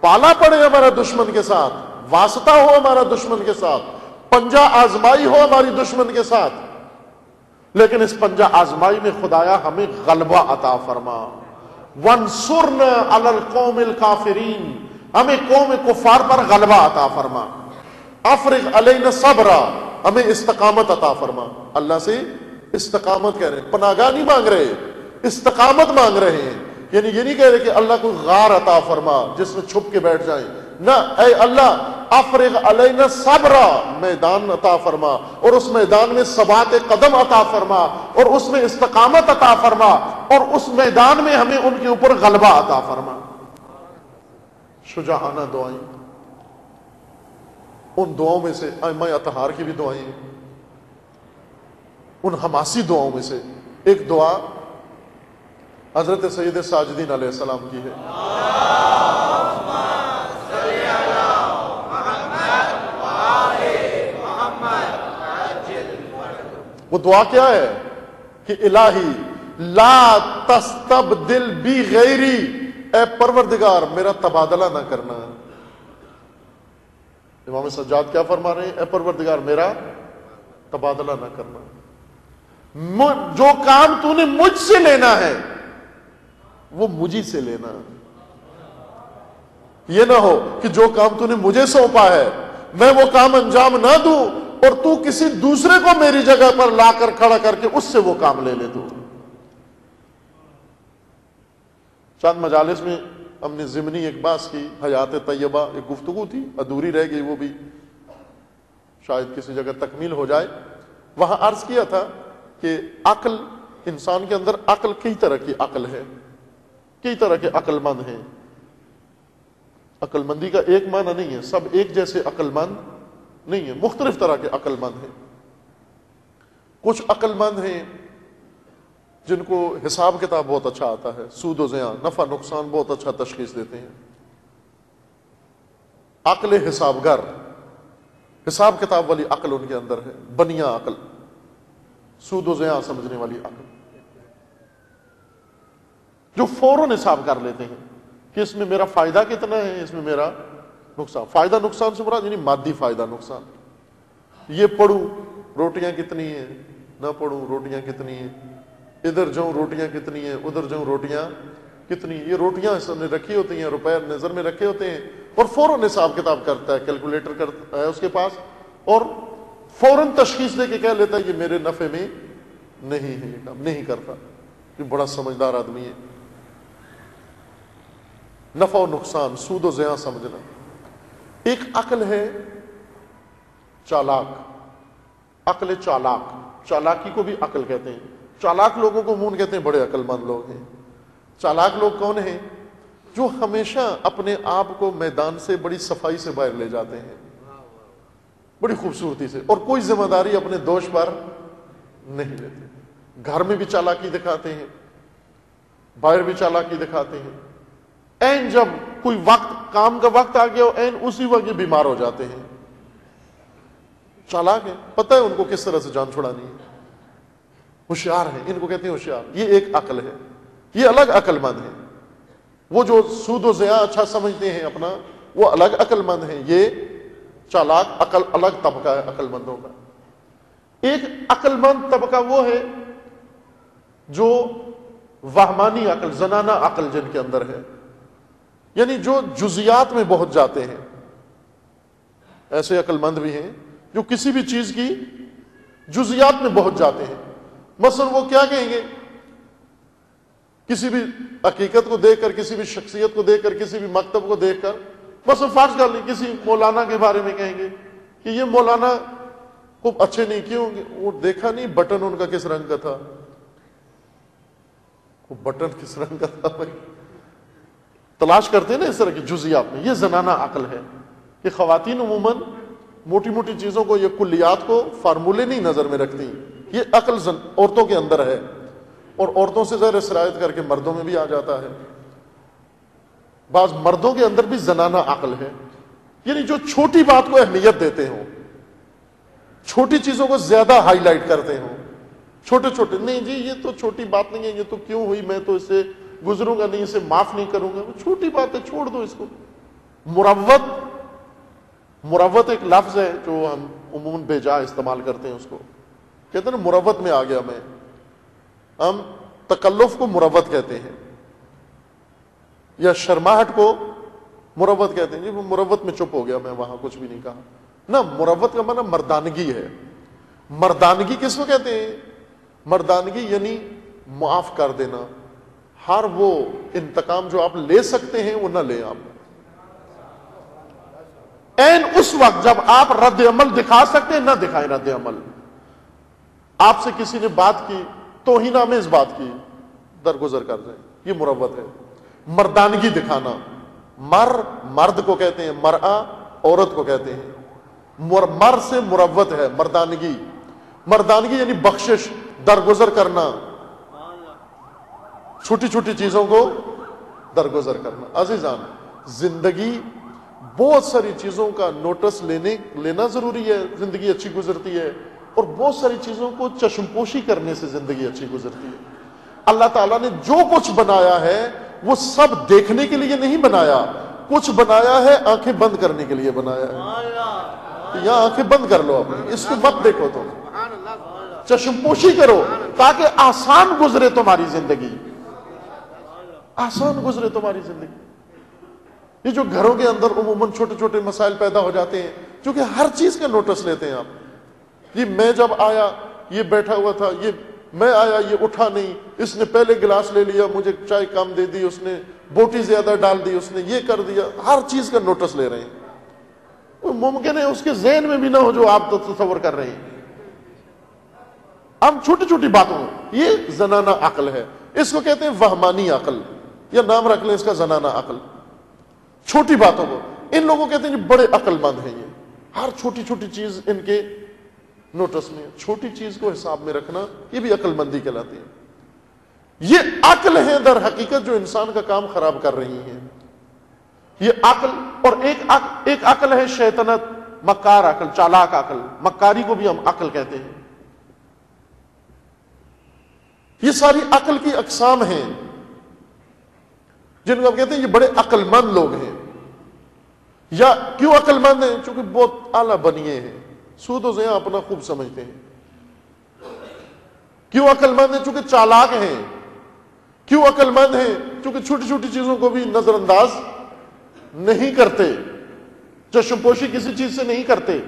پالا پڑے ہمارا دشمن کے ساتھ، واسطہ ہو ہمارا دشمن کے ساتھ، پنجہ آزمائی ہو ہماری دشمن کے ساتھ، لیکن اس پنجہ آزمائی میں خدایا ہمیں غلبہ عطا فرما۔ وانصرنا علی القوم الکافرین، ہمیں قوم کفار پر غلبہ عطا فرما۔ افرغ علینا صبرا، ہمیں استقامت عطا فرما۔ اللہ سے استقامت کہہ رہے ہیں، پناہگاہ نہیں مانگ رہے، استقامت مانگ رہے ہیں۔ یعنی یہ نہیں کہہ رہے کہ اللہ کو غار عطا فرما جس میں چھپ کے بیٹھ جائیں، نہ، اے اللہ افرغ علینا صبرا، میدان عطا فرما، اور اس میدان میں ثبات قدم عطا فرما، اور اس میں استقامت عطا فرما، اور اس میدان میں ہمیں ان کے اوپر غلبہ عطا فرما۔ شجاعانہ دعائیں، ان دعاؤں میں سے ائمہ اطہار کی بھی دعائیں ہیں، ان حماسی دعاؤں میں سے ایک دعا حضرت سید ساجدین علیہ السلام کی ہے۔ وہ دعا کیا ہے کہ الہی لا تستبدل بی غیری، اے پروردگار میرا تبادلہ نہ کرنا۔ امام سجاد کیا فرما رہے ہیں؟ اے پروردگار میرا تبادلہ نہ کرنا، جو کام تو نے مجھ سے لینا ہے وہ مجھی سے لینا۔ یہ نہ ہو کہ جو کام تو نے مجھے سونپا ہے میں وہ کام انجام نہ دوں اور تو کسی دوسرے کو میری جگہ پر لا کر کھڑا کر کے اس سے وہ کام لے لے۔ تو چند مجالس میں ہم نے ضمنی ایک بحث کی، حیات طیبہ ایک گفتگو تھی، ادھوری رہ گئی، وہ بھی شاید کسی جگہ تکمیل ہو جائے۔ وہاں عرض کیا تھا کہ عقل، انسان کے اندر عقل کئی طرح کی عقل ہے، کئی طرح کے عقل مند ہیں۔ عقل مندی کا ایک معنی نہیں ہے، سب ایک جیسے عقل مند نہیں ہے، مختلف طرح کے عقل مند ہیں۔ کچھ عقل مند ہیں جن کو حساب کتاب بہت اچھا آتا ہے، سود و زیاں، نفع نقصان بہت اچھا تشخیص دیتے ہیں۔ عقل حساب گر، حساب کتاب والی عقل ان کے اندر ہے، بنیا عقل، سود و زیاں سمجھنے والی عقل، جو فوراً حساب کر لیتے ہیں کہ اس میں میرا فائدہ کتنا ہے، اس میں میرا نقصان۔ فائدہ نقصان سے مراد یعنی مادی فائدہ نقصان، یہ پڑھوں روٹیاں کتنی ہیں، نہ پڑھوں روٹیاں کتنی ہیں، ادھر جاؤں روٹیاں کتنی ہیں، ادھر جاؤں روٹیاں کتنی ہیں۔ یہ روٹیاں اس نے رکھی ہوتی ہیں، روپے نظر میں رکھے ہوتے ہیں، اور فوراً حساب کتاب کرتا ہے، کیلکولیٹر کرتا ہے اس کے پاس، اور فوراً تشخیص دے کے کہہ لیتا ہے یہ میرے نفع میں نہیں ہے، یہ کام نہیں کرتا۔ یہ بڑا سمجھدار آدمی ہے۔ نفع و نقصان، سود و زیاں سمجھنا۔ ایک عقل ہے چالاک، عقل چالاک، چالاکی کو بھی عقل کہتے ہیں۔ چالاک لوگوں کو عموماً کہتے ہیں بڑے عقل مند لوگ ہیں۔ چالاک لوگ کون ہیں؟ جو ہمیشہ اپنے آپ کو میدان سے بڑی صفائی سے باہر لے جاتے ہیں، بڑی خوبصورتی سے، اور کوئی ذمہ داری اپنے دوش پر نہیں لیتے۔ گھر میں بھی چالاکی دکھاتے ہیں، باہر بھی چالاکی دکھاتے ہیں۔ این جب کوئی وقت کام کا وقت آ گیا ہو این اسی وقت یہ بیمار ہو جاتے ہیں. چالاک ہے, پتہ ہے ان کو کس طرح سے جان چھڑانی ہے, ہوشیار ہیں, ان کو کہتے ہیں ہوشیار. یہ ایک عقل ہے, یہ الگ عقل مند ہے. وہ جو سود و زیاں اچھا سمجھتے ہیں اپنا, وہ الگ عقل مند ہیں. یہ چالاک عقل الگ طبقہ ہے عقل مندوں کا. ایک عقل مند طبقہ وہ ہے جو وہمانی عقل, زنانہ عقل جن کے اندر ہے, یعنی جو جزیات میں بہت جاتے ہیں. ایسے عقل مند بھی ہیں جو کسی بھی چیز کی جزیات میں بہت جاتے ہیں. مثلا وہ کیا کہیں گے, کسی بھی حقیقت کو دیکھ کر, کسی بھی شخصیت کو دیکھ کر, کسی بھی مکتب کو دیکھ کر, مثلا فرض کر لیں کسی مولانا کے بارے میں کہیں گے کہ یہ مولانا خوب اچھے نہیں, کیوں, وہ دیکھا نہیں بٹن ان کا کس رنگ کا تھا, وہ بٹن کس رنگ کا تھا بھائی. تلاش کرتے ہیں نا اس طرح کی جزیات میں. یہ زنانہ عقل ہے کہ خواتین عموماً موٹی موٹی چیزوں کو, یہ کلیات کو فارمولے نہیں نظر میں رکھتی. یہ عقل عورتوں کے اندر ہے, اور عورتوں سے ظاہر سرایت کر کے مردوں میں بھی آ جاتا ہے. بعض مردوں کے اندر بھی زنانہ عقل ہے, یعنی جو چھوٹی بات کو اہمیت دیتے ہوں, چھوٹی چیزوں کو زیادہ ہائی لائٹ کرتے ہوں. چھوٹے چھوٹے, نہیں جی یہ تو چھوٹی بات نہیں ہے, یہ تو کیوں ہوئی, میں تو اس سے گزروں گا نہیں, اسے معاف نہیں کروں گا, وہ چھوٹی بات ہے, چھوڑ دو اس کو. مروت ایک لفظ ہے جو ہم عموماً بے جا استعمال کرتے ہیں, اس کو کہتے ہیں نا مروت میں آ گیا میں. ہم تکلف کو مروت کہتے ہیں, یا شرماہٹ کو مروت کہتے ہیں. جی وہ مروت میں چپ ہو گیا, میں وہاں کچھ بھی نہیں کہا. نہ, مروت کا معنی مردانگی ہے. مردانگی کس کو کہتے ہیں؟ مردانگی یعنی معاف کر دینا. ہر وہ انتقام جو آپ لے سکتے ہیں وہ نہ لیں آپ. این اس وقت جب آپ رد عمل دکھا سکتے ہیں نہ دکھائیں رد عمل. آپ سے کسی نے بات کی, توہین آمیز بات کی, درگزر کر جائیں. یہ مروت ہے, مردانگی دکھانا. مرد کو کہتے ہیں, مرأہ عورت کو کہتے ہیں. مر سے مروت ہے مردانگی. مردانگی یعنی بخشش, درگزر کرنا, چھوٹی چھوٹی چیزوں کو درگزر کرنا. عزیزان, زندگی بہت ساری چیزوں کا نوٹس لینا ضروری ہے, زندگی اچھی گزرتی ہے. اور بہت ساری چیزوں کو چشم پوشی کرنے سے زندگی اچھی گزرتی ہے. اللہ تعالیٰ نے جو کچھ بنایا ہے وہ سب دیکھنے کے لیے نہیں بنایا, کچھ بنایا ہے آنکھیں بند کرنے کے لیے بنایا ہے. یہاں آنکھیں بند کر لو اپنی, اس کو مت دیکھو, تم چشم پوشی کرو تاکہ آسان گزرے تمہاری زندگی, آسان گزرے تمہاری زندگی. یہ جو گھروں کے اندر عموماً چھوٹے چھوٹے مسائل پیدا ہو جاتے ہیں, کیونکہ ہر چیز کا نوٹس لیتے ہیں آپ. یہ میں جب آیا یہ بیٹھا ہوا تھا, یہ میں آیا یہ اٹھا نہیں, اس نے پہلے گلاس لے لیا, مجھے چائے کم دے دی, اس نے بوٹی زیادہ ڈال دی, اس نے یہ کر دیا. ہر چیز کا نوٹس لے رہے ہیں. ممکن ہے اس کے ذہن میں بھی نہ ہو جو آپ تصور کر رہے ہیں. ہم چھوٹی چھوٹی باتوں, یہ زنانہ عقل ہے. اس کو کہتے ہیں وہمانی عقل, یا نام رکھ لیں اس کا زنانہ عقل. چھوٹی باتوں کو ان لوگوں کہتے ہیں کہ بڑے عقل مند ہیں. یہ ہر چھوٹی چھوٹی چیز ان کے نوٹس میں, چھوٹی چیز کو حساب میں رکھنا, یہ بھی عقل مندی کہلاتی ہے. یہ عقل ہے در حقیقت جو انسان کا کام خراب کر رہی ہے. یہ عقل, اور ایک عقل ہے شیطنت, مکار عقل, چالاک عقل. مکاری کو بھی ہم عقل کہتے ہیں. یہ ساری عقل کی اقسام ہیں جن کو ہم کہتے ہیں یہ بڑے عقل مند لوگ ہیں. یا کیوں عقل مند ہیں؟ چونکہ بہت اعلیٰ بنیے ہیں, سود و زیاں اپنا خوب سمجھتے ہیں. کیوں عقل مند ہیں؟ چونکہ چالاک ہیں. کیوں عقل مند ہیں؟ چونکہ چھوٹی چھوٹی چیزوں کو بھی نظر انداز نہیں کرتے, چشم پوشی کسی چیز سے نہیں کرتے.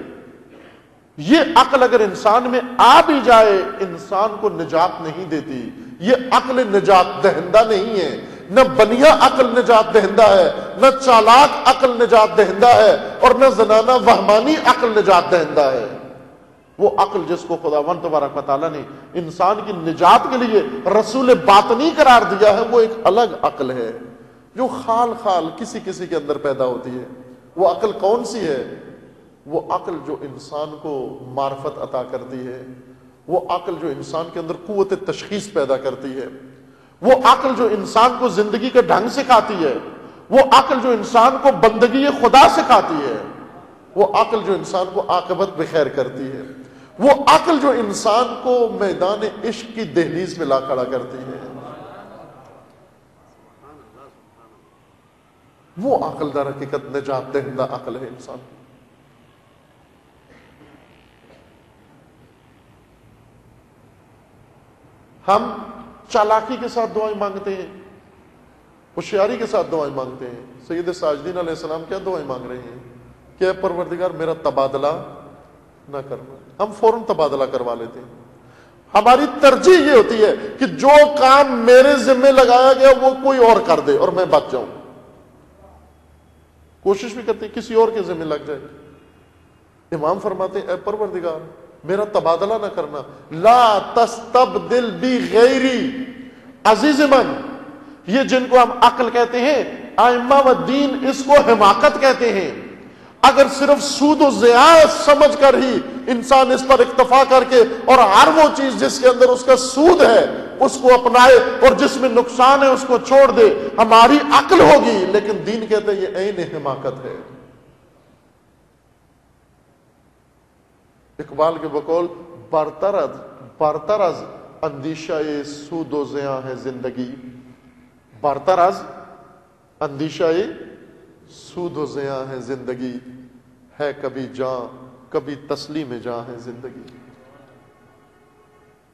یہ عقل اگر انسان میں آ بھی جائے انسان کو نجات نہیں دیتی. یہ عقل نجات دہندہ نہیں ہے. نہ بنیا عقل نجات دہندہ ہے, نہ چالاک عقل نجات دہندہ ہے, اور نہ زنانہ وہمانی عقل نجات دہندہ ہے. وہ عقل جس کو خداوند تبارک و تعالیٰ نے انسان کی نجات کے لیے رسول باطنی قرار دیا ہے, وہ ایک الگ عقل ہے جو خال خال کسی کسی کے اندر پیدا ہوتی ہے. وہ عقل کون سی ہے؟ وہ عقل جو انسان کو معرفت عطا کرتی ہے, وہ عقل جو انسان کے اندر قوت تشخیص پیدا کرتی ہے, وہ عقل جو انسان کو زندگی کا ڈھنگ سکھاتی ہے, وہ عقل جو انسان کو بندگی خدا سکھاتی ہے، وہ عقل جو انسان کو عاقبت بخیر کرتی ہے، وہ عقل جو انسان کو میدان عشق کی دہلیز میں لا کھڑا کرتی ہے، وہ عقل در حقیقت نجات دہندہ عقل ہے انسان کی۔ ہم چالاکی کے ساتھ دعائیں مانگتے ہیں، ہوشیاری کے ساتھ دعائیں مانگتے ہیں۔ سید ساجدین علیہ السلام کیا دعائیں مانگ رہے ہیں کہ اے پروردگار میرا تبادلہ نہ کرنا۔ ہم فوراً تبادلہ کروا لیتے ہیں۔ ہماری ترجیح یہ ہوتی ہے کہ جو کام میرے ذمہ لگایا گیا وہ کوئی اور کر دے اور میں بچ جاؤں، کوشش بھی کرتے ہیں کسی اور کے ذمہ لگ جائے۔ امام فرماتے ہیں اے پروردگار میرا تبادلہ نہ کرنا، لا تستبدل بی غیری۔ عزیز من، یہ جن کو ہم عقل کہتے ہیں، ائمہ و دین اس کو حماقت کہتے ہیں۔ اگر صرف سود و ضیاع سمجھ کر ہی انسان اس پر اکتفا کر کے اور ہر وہ چیز جس کے اندر اس کا سود ہے اس کو اپنائے اور جس میں نقصان ہے اس کو چھوڑ دے، ہماری عقل ہوگی، لیکن دین کہتے ہیں یہ عین حماقت ہے۔ اقبال کے بقول برتر از اندیشہ سود و ضیاع ہے زندگی، برتر از اندیشہ سود و ضیاع ہے زندگی، ہے کبھی جان کبھی تسلیم جان ہے زندگی۔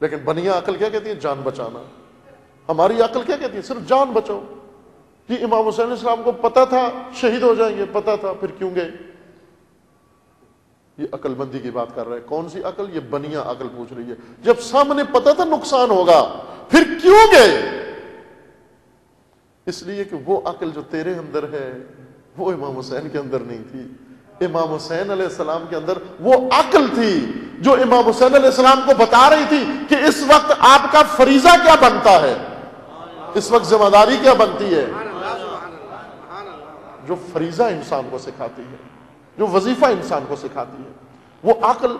لیکن بنیا عقل کیا کہتی ہے؟ جان بچانا۔ ہماری عقل کیا کہتی ہے؟ صرف جان بچاؤ۔ یہ امام حسین علیہ السلام کو پتا تھا شہید ہو جائیں گے، پتا تھا، پھر کیوں گئے؟ یہ عقل مندی کی بات کر رہا ہے۔ کون سی عقل؟ یہ بنیا عقل پوچھ رہی ہے۔ جب سامنے پتا تھا نقصان ہوگا پھر کیوں گئے؟ اس لیے کہ وہ عقل جو تیرے اندر ہے وہ امام حسین کے اندر نہیں تھی۔ امام حسین علیہ السلام کے اندر وہ عقل تھی جو امام حسین علیہ السلام کو بتا رہی تھی کہ اس وقت آپ کا فریضہ کیا بنتا ہے، اس وقت ذمہ داری کیا بنتی ہے، جو فریضہ انسان کو سکھاتی ہے، جو وظیفہ انسان کو سکھاتی ہے۔ وہ عقل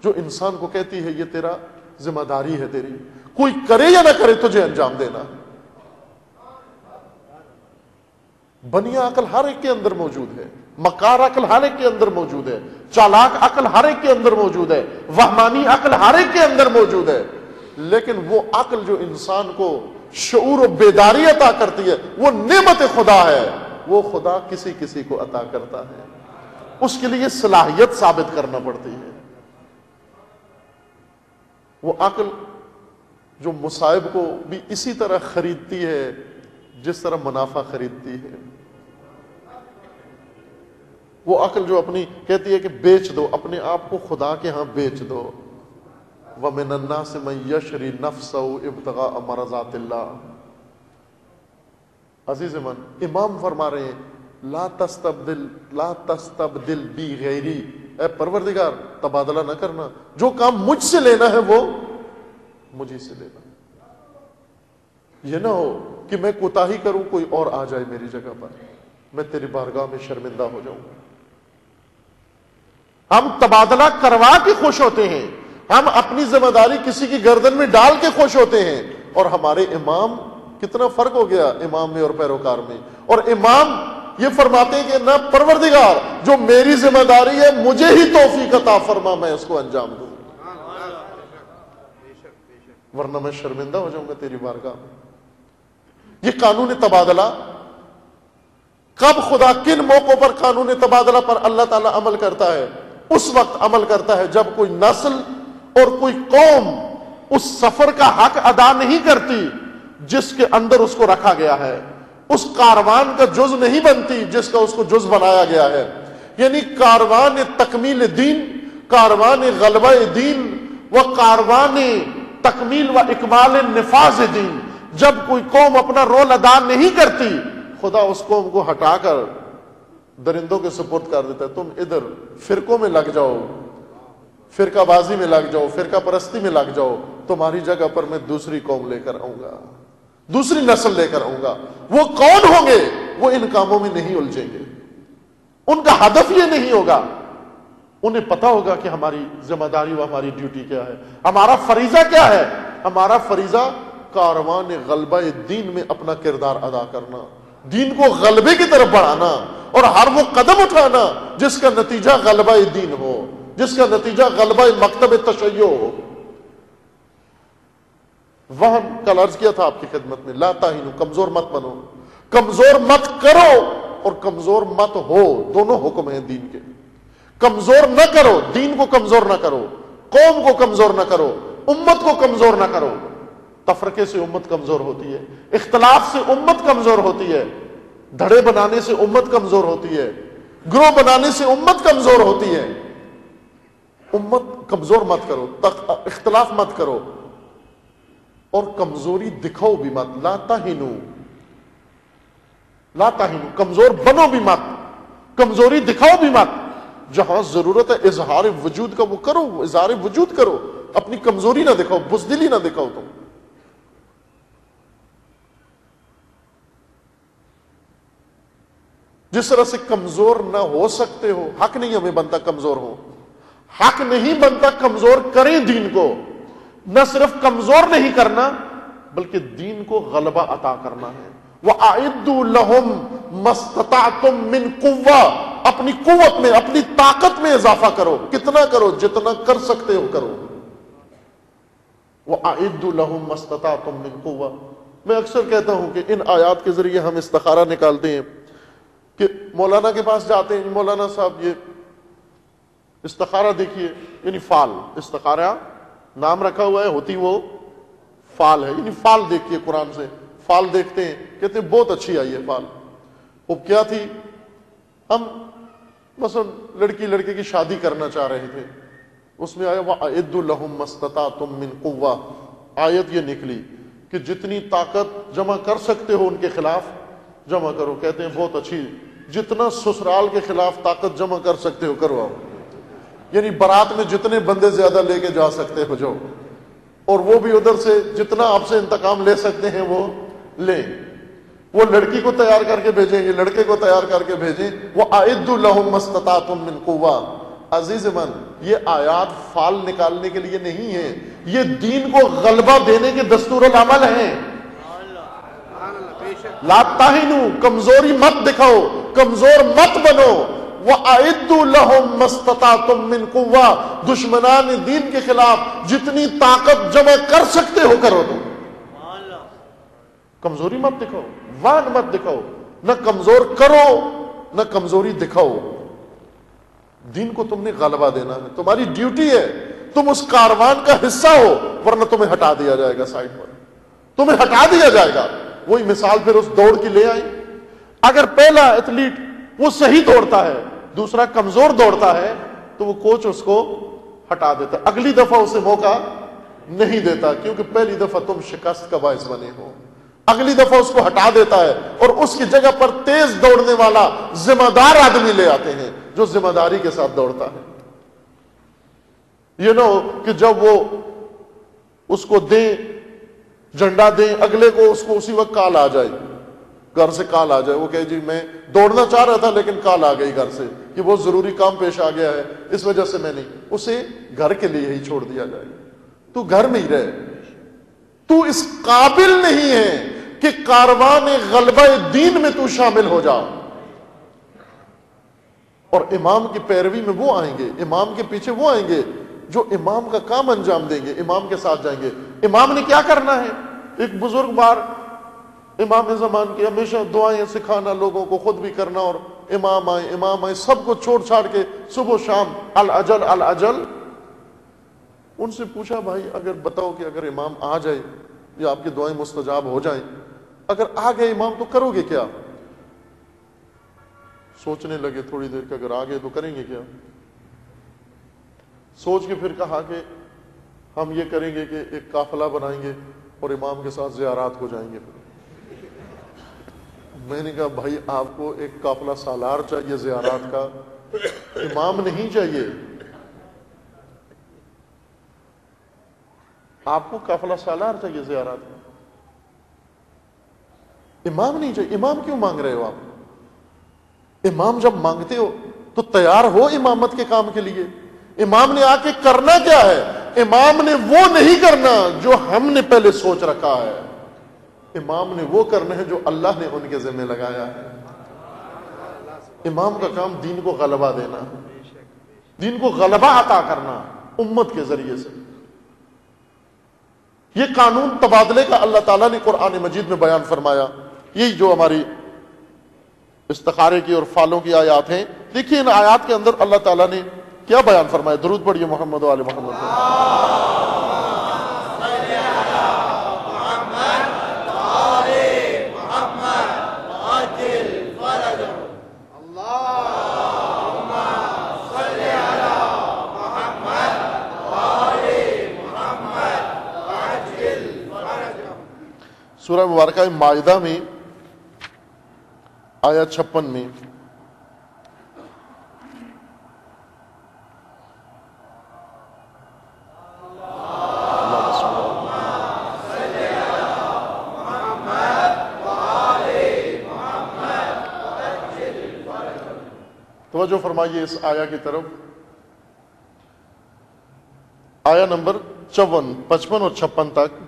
جو انسان کو کہتی ہے یہ تیرا ذمہ داری ہے، تیری، کوئی کرے یا نہ کرے تجھے انجام دینا۔ بنیا عقل ہر ایک کے اندر موجود ہے، مکار عقل ہر ایک کے اندر موجود ہے، چالاک عقل ہر ایک کے اندر موجود ہے، وہمانی عقل ہر ایک کے اندر موجود ہے، لیکن وہ عقل جو انسان کو شعور و بیداری عطا کرتی ہے وہ نعمت خدا ہے، وہ خدا کسی کسی کو عطا کرتا ہے، اس کے لیے صلاحیت ثابت کرنا پڑتی ہے۔ وہ عقل جو مصائب کو بھی اسی طرح خریدتی ہے جس طرح منافع خریدتی ہے، وہ عقل جو اپنی کہتی ہے کہ بیچ دو اپنے آپ کو خدا کے ہاں، بیچ دو۔ وَمِنَ النَّاسِ مَن يَشْرِي نَفْسَهُ ابْتِغَاءَ مَرْضَاتِ اللَّهِ۔ عزیز من، امام فرما رہے ہیں لا تستبدل بی غیری، اے پروردگار تبادلہ نہ کرنا، جو کام مجھ سے لینا ہے وہ مجھے سے لینا۔ یہ نہ ہو کہ میں کوتاہی کروں کوئی اور آ جائے میری جگہ پر، میں تیری بارگاہ میں شرمندہ ہو جاؤں گا۔ ہم تبادلہ کروا کے خوش ہوتے ہیں، ہم اپنی ذمہ داری کسی کی گردن میں ڈال کے خوش ہوتے ہیں، اور ہمارے امام کتنا فرق ہو گیا امام میں اور پیروکار میں۔ اور امام یہ فرماتے ہیں کہ نہ پروردگار جو میری ذمہ داری ہے مجھے ہی توفیق عطا فرما میں اس کو انجام دوں، ورنہ میں شرمندہ ہو جاؤں گا تیری بارگاہ میں۔ یہ قانون تبادلہ کب خدا کن موقعوں پر قانون تبادلہ پر اللہ تعالیٰ عمل کرتا ہے؟ اس وقت عمل کرتا ہے جب کوئی نسل اور کوئی قوم اس سفر کا حق ادا نہیں کرتی جس کے اندر اس کو رکھا گیا ہے، اس کاروان کا جز نہیں بنتی جس کا اس کو جز بنایا گیا ہے۔ یعنی کاروان تکمیل دین، کاروان غلبہ دین و کاروان تکمیل و اکمال نفاذ دین، جب کوئی قوم اپنا رول ادا نہیں کرتی خدا اس قوم کو ہٹا کر درندوں کے سپرد کر دیتا ہے۔ تم ادھر فرقوں میں لگ جاؤ، فرقہ بازی میں لگ جاؤ، فرقہ پرستی میں لگ جاؤ، تمہاری جگہ پر میں دوسری قوم لے کر آؤں گا، دوسری نسل لے کر آؤں گا۔ وہ کون ہوں گے؟ وہ ان کاموں میں نہیں الجھیں گے، ان کا ہدف یہ نہیں ہوگا، انہیں پتا ہوگا کہ ہماری ذمہ داری و ہماری ڈیوٹی کیا ہے، ہمارا فریضہ کیا ہے۔ ہمارا فریضہ کاروان غلبہ دین میں اپنا کردار ادا کرنا، دین کو غلبے کی طرف بڑھانا اور ہر وہ قدم اٹھانا جس کا نتیجہ غلبہ دین ہو، جس کا نتیجہ غلبہ مکتب تشیع ہو۔ وہاں کل عرض کیا تھا آپ کی خدمت میں، لا تہنوا، کمزور مت بنو، کمزور مت کرو اور کمزور مت ہو، دونوں حکم ہیں دین کے۔ کمزور نہ کرو، دین کو کمزور نہ کرو، قوم کو کمزور نہ کرو، امت کو کمزور نہ کرو۔ تفرقے سے امت کمزور ہوتی ہے، اختلاف سے امت کمزور ہوتی ہے، دھڑے بنانے سے امت کمزور ہوتی ہے، گروہ بنانے سے امت کمزور ہوتی ہے۔ امت کمزور مت کرو، اختلاف مت کرو اور کمزوری دکھاؤ بھی مت۔ لا تہنوا، لا تہنوا، کمزور بنو بھی مت، کمزوری دکھاؤ بھی مت۔ جہاں ضرورت ہے اظہار وجود کا وہ کرو، اظہار وجود کرو، اپنی کمزوری نہ دکھاؤ، بزدلی نہ دکھاؤ۔ تم جس طرح سے کمزور نہ ہو سکتے ہو، حق نہیں ہمیں بنتا کمزور ہو، حق نہیں بنتا کمزور کریں دین کو۔ نہ صرف کمزور نہیں کرنا بلکہ دین کو غلبہ عطا کرنا ہے۔ وَأَعِدُّوا لَهُمْ مَا اسْتَطَعْتُم مِّن قُوَّةٍ، اپنی قوت میں، اپنی طاقت میں اضافہ کرو، کتنا کرو، جتنا کر سکتے ہو کرو۔ وَأَعِدُّوا لَهُمْ مَا اسْتَطَعْتُم مِّن قُوَّةٍ۔ میں اکثر کہتا ہوں کہ ان آیات کے ذریعے ہم استخارہ نکالتے ہیں کہ مولانا کے پاس جاتے ہیں، مولانا صاحب یہ استخارہ دیکھیے، یعنی فال، استخارہ نام رکھا ہوا ہے، ہوتی وہ فال ہے، یعنی فال دیکھیے قرآن سے، فال دیکھتے ہیں، کہتے ہیں بہت اچھی آئی ہے فال۔ وہ کیا تھی؟ ہم مثلا لڑکی لڑکے کی شادی کرنا چاہ رہے تھے، اس میں آیا وَأَعِدُّوا لَهُم مَا اسْتَطَعْتُم مِّن قُوَّةٍ، آیت یہ نکلی کہ جتنی طاقت جمع کر سکتے ہو ان کے خلاف جمع کرو۔ کہتے ہیں بہت اچھی، جتنا سسرال کے خلاف طاقت جمع کر سکتے ہو کرو آؤ، یعنی بارات میں جتنے بندے زیادہ لے کے جا سکتے ہو جاؤ، اور وہ بھی ادھر سے جتنا آپ سے انتقام لے سکتے ہیں وہ لیں۔ وہ لڑکی کو تیار کر کے بھیجیں، یہ لڑکے کو تیار کر کے بھیجیں۔ وَأَعِدُّوا لَهُم مَا اسْتَطَعْتُم مِّن قُوَّةٍ۔ عزیز من، یہ آیات فال نکالنے کے لیے نہیں ہے، یہ دین کو غلبہ دینے کے دستور العمل ہیں۔ لا تہنوا، کمزوری مت دکھاؤ، کمزور مت بنو۔ وَأَعِدُّوا لَهُم مَا اسْتَطَعْتُم مِّن قُوَّةٍ، دشمنان دین کے خلاف جتنی طاقت جمع کر سکتے ہو کرو۔ تم کمزوری مت دکھاؤ، وان مت دکھاؤ، نہ کمزور کرو نہ کمزوری دکھاؤ۔ دین کو تم نے غلبہ دینا ہے، تمہاری ڈیوٹی ہے، تم اس کاروان کا حصہ ہو، ورنہ تمہیں ہٹا دیا جائے گا سائڈ پر، تمہیں ہٹا دیا جائے گا۔ وہی مثال پھر اس دوڑ کی لے آئی، اگر پہلا ایتھلیٹ وہ صحیح دوڑتا ہے، دوسرا کمزور دوڑتا ہے، تو وہ کوچ اس کو ہٹا دیتا، اگلی دفعہ اسے موقع نہیں دیتا، کیونکہ پہلی دفعہ تم شکست کا باعث بنے ہو۔ اگلی دفعہ اس کو ہٹا دیتا ہے اور اس کی جگہ پر تیز دوڑنے والا ذمہ دار آدمی لے آتے ہیں جو ذمہ داری کے ساتھ دوڑتا ہے۔ یہ نہ ہو کہ جب وہ اس کو دیں، جھنڈا دیں، اگلے کو اس کو اسی وقت کال آ جائے، گھر سے کال آ جائے، وہ کہے جی میں دوڑنا چاہ رہا تھا لیکن کال آ گئی گھر سے کہ بہت ضروری کام پیش آ گیا ہے، اس وجہ سے میں نہیں، اسے گھر کے لیے ہی چھوڑ دیا جائے۔ تو گھر میں ہی رہے، تو اس قابل نہیں ہے کہ کاروان غلبہ دین میں تو شامل ہو جا۔ اور امام کی پیروی میں وہ آئیں گے، امام کے پیچھے وہ آئیں گے جو امام کا کام انجام دیں گے، امام کے ساتھ جائیں گے۔ امام نے کیا کرنا ہے؟ ایک بزرگ بار امام زمان کی ہمیشہ دعائیں سکھانا لوگوں کو، خود بھی کرنا، اور امام آئے سب کو چھوڑ چھاڑ کے صبح و شام الاجل الاجل۔ ان سے پوچھا بھائی اگر بتاؤ کہ اگر امام آ جائے یا آپ کی دعائیں مستجاب ہو جائیں، اگر آ گئے امام تو کرو گے کیا؟ سوچنے لگے تھوڑی دیر کہ اگر آ گئے تو کریں گے کیا؟ سوچ کے پھر کہا کہ ہم یہ کریں گے کہ ایک قافلہ بنائیں گے اور امام کے ساتھ زیارات کو جائیں گے۔ میں نے کہا بھائی آپ کو ایک قافلہ سالار چاہیے زیارات کا، امام نہیں چاہیے۔ آپ کو قافلہ سالار چاہیے زیارات کا، امام نہیں چاہیے۔ امام کیوں مانگ رہے ہو آپ؟ امام جب مانگتے ہو تو تیار ہو امامت کے کام کے لیے۔ امام نے آ کے کرنا کیا ہے؟ امام نے وہ نہیں کرنا جو ہم نے پہلے سوچ رکھا ہے۔ امام نے وہ کرنے ہیں جو اللہ نے ان کے ذمہ لگایا ہے. امام کا کام دین کو غلبہ دینا، دین کو غلبہ عطا کرنا امت کے ذریعے سے. یہ قانون تبادلے کا اللہ تعالیٰ نے قرآن مجید میں بیان فرمایا. یہی جو ہماری استخارے کی اور فالوں کی آیات ہیں، دیکھیے ان آیات کے اندر اللہ تعالیٰ نے کیا بیان فرمایا. درود پڑھیے محمد و آل محمد. سورہ مبارکہ مائدہ میں آیت 56 میں توجہ فرمائیے اس آیا کی طرف. آیا نمبر 54، 55 اور 56 تک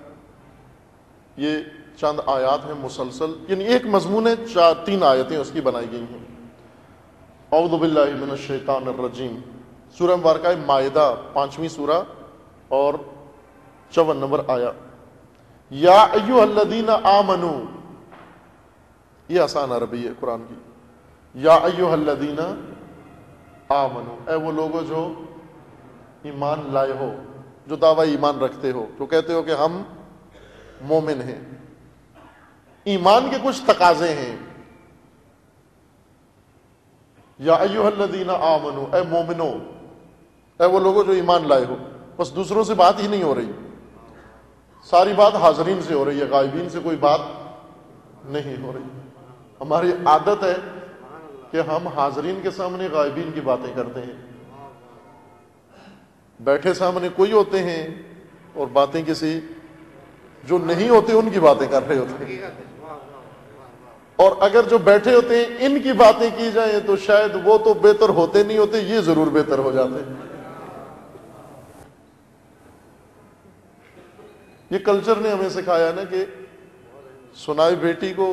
یہ چند آیات ہیں مسلسل، یعنی ایک مضمون ہے، 3 آیتیں اس کی بنائی گئی ہیں. اعوذ باللہ من الشیطان الرجیم. سورہ مبارکہ مائدہ 5ویں سورہ اور 54 نمبر آیا. یا ایھا الذین آمنوا، یہ آسان عربی ہے قرآن کی. یا ایھا الذین آمنوا، اے وہ لوگوں جو ایمان لائے ہو، جو دعوی ایمان رکھتے ہو، جو کہتے ہو کہ ہم مومن ہیں. ایمان کے کچھ تقاضے ہیں. یا ایھا الذین آمنو، اے مومنو، اے وہ لوگوں جو ایمان لائے ہو. بس دوسروں سے بات ہی نہیں ہو رہی، ساری بات حاضرین سے ہو رہی ہے، غائبین سے کوئی بات نہیں ہو رہی. ہماری عادت ہے کہ ہم حاضرین کے سامنے غائبین کی باتیں کرتے ہیں. بیٹھے سامنے کوئی ہوتے ہیں اور باتیں کسی جو نہیں ہوتے ان کی باتیں کر رہے ہوتے ہیں. اور اگر جو بیٹھے ہوتے ہیں ان کی باتیں کی جائیں تو شاید وہ تو بہتر ہوتے نہیں ہوتے، یہ ضرور بہتر ہو جاتے. یہ کلچر نے ہمیں سکھایا نا کہ سنائے بیٹی کو،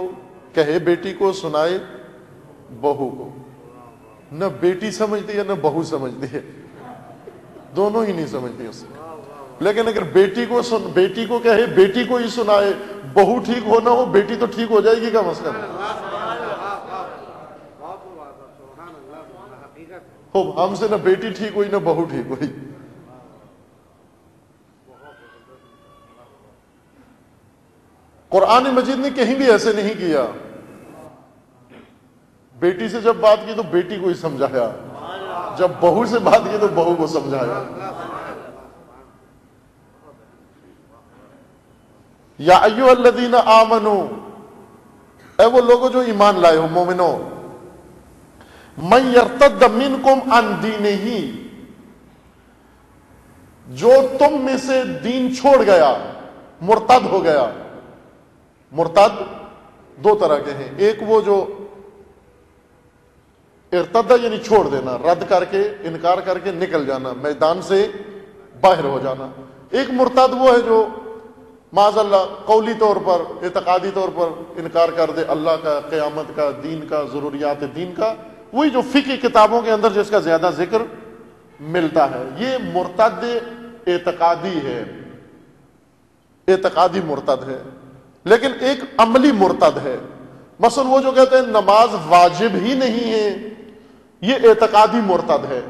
کہے بیٹی کو، سنائے بہو کو. نہ بیٹی سمجھتی ہے نہ بہو سمجھتی ہے، دونوں ہی نہیں سمجھتی اس کو. لیکن اگر بیٹی کو کہے، بیٹی کو ہی سنائے، بہو ٹھیک ہونا ہو، بیٹی تو ٹھیک ہو جائے گی کا مسئلہ. ہم سے نہ بیٹی ٹھیک ہوئی نہ بہو ٹھیک ہوئی. قرآن مجید نے کہیں بھی ایسے نہیں کیا. بیٹی سے جب بات کی تو بیٹی کو ہی سمجھایا، جب بہو سے بات کی تو بہو کو سمجھایا. یا ایھا الذین آمنو، اے وہ لوگوں جو ایمان لائے ہو، مومنو. من یرتد منکم عن دینہ، جو تم میں سے دین چھوڑ گیا، مرتد ہو گیا. مرتد 2 طرح کے ہیں. ایک وہ جو ارتدہ یعنی چھوڑ دینا، رد کر کے، انکار کر کے نکل جانا، میدان سے باہر ہو جانا. ایک مرتد وہ ہے جو معاذ اللہ قولی طور پر، اعتقادی طور پر انکار کر دے اللہ کا، قیامت کا، دین کا، ضروریات دین کا. وہی جو فقہ کتابوں کے اندر جس کا زیادہ ذکر ملتا ہے، یہ مرتد اعتقادی ہے، اعتقادی مرتد ہے. لیکن ایک عملی مرتد ہے. مثلا وہ جو کہتے ہیں نماز واجب ہی نہیں ہے، یہ اعتقادی مرتد ہے.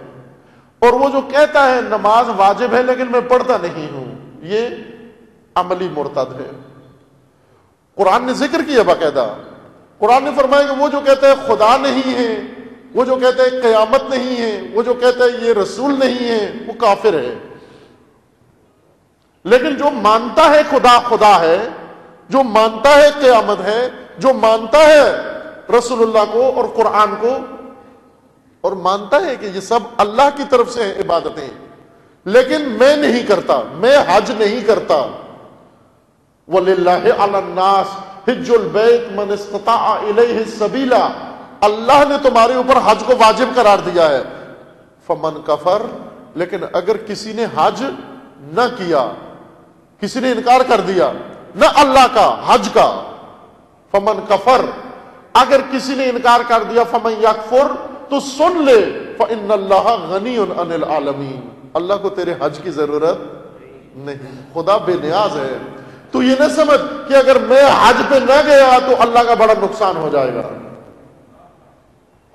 اور وہ جو کہتا ہے نماز واجب ہے لیکن میں پڑھتا نہیں ہوں، یہ عملی مرتد ہے. قرآن نے ذکر کیا باقاعدہ. قرآن نے فرمایا کہ وہ جو کہتا ہے خدا نہیں ہے، وہ جو کہتا ہے قیامت نہیں ہے، وہ جو کہتا ہے یہ رسول نہیں ہے، وہ کافر ہے. لیکن جو مانتا ہے خدا خدا ہے، جو مانتا ہے قیامت ہے، جو مانتا ہے رسول اللہ کو اور قرآن کو، اور مانتا ہے کہ یہ سب اللہ کی طرف سے عبادتیں، لیکن میں نہیں کرتا، میں حج نہیں کرتا. وَلِلَّهِ عَلَى النَّاسِ حِجُّ الْبَيْتِ مَنِ اسْتَطَاعَ إِلَيْهِ السَّبِيلَ. اللہ نے تمہارے اوپر حج کو واجب قرار دیا ہے. فَمَنْ كَفَرَ، لیکن اگر کسی نے حج نہ کیا، کسی نے انکار کر دیا، نہ اللہ کا، حج کا، فمن کفر، اگر کسی نے انکار کر دیا، فمن یکفر، تو سن لے، فإن اللہ غنی عن العالمین، اللہ کو تیرے حج کی ضرورت نہیں، خدا بے نیاز ہے۔ تو یہ نہ سمجھ کہ اگر میں حج پہ نہ گیا تو اللہ کا بڑا نقصان ہو جائے گا۔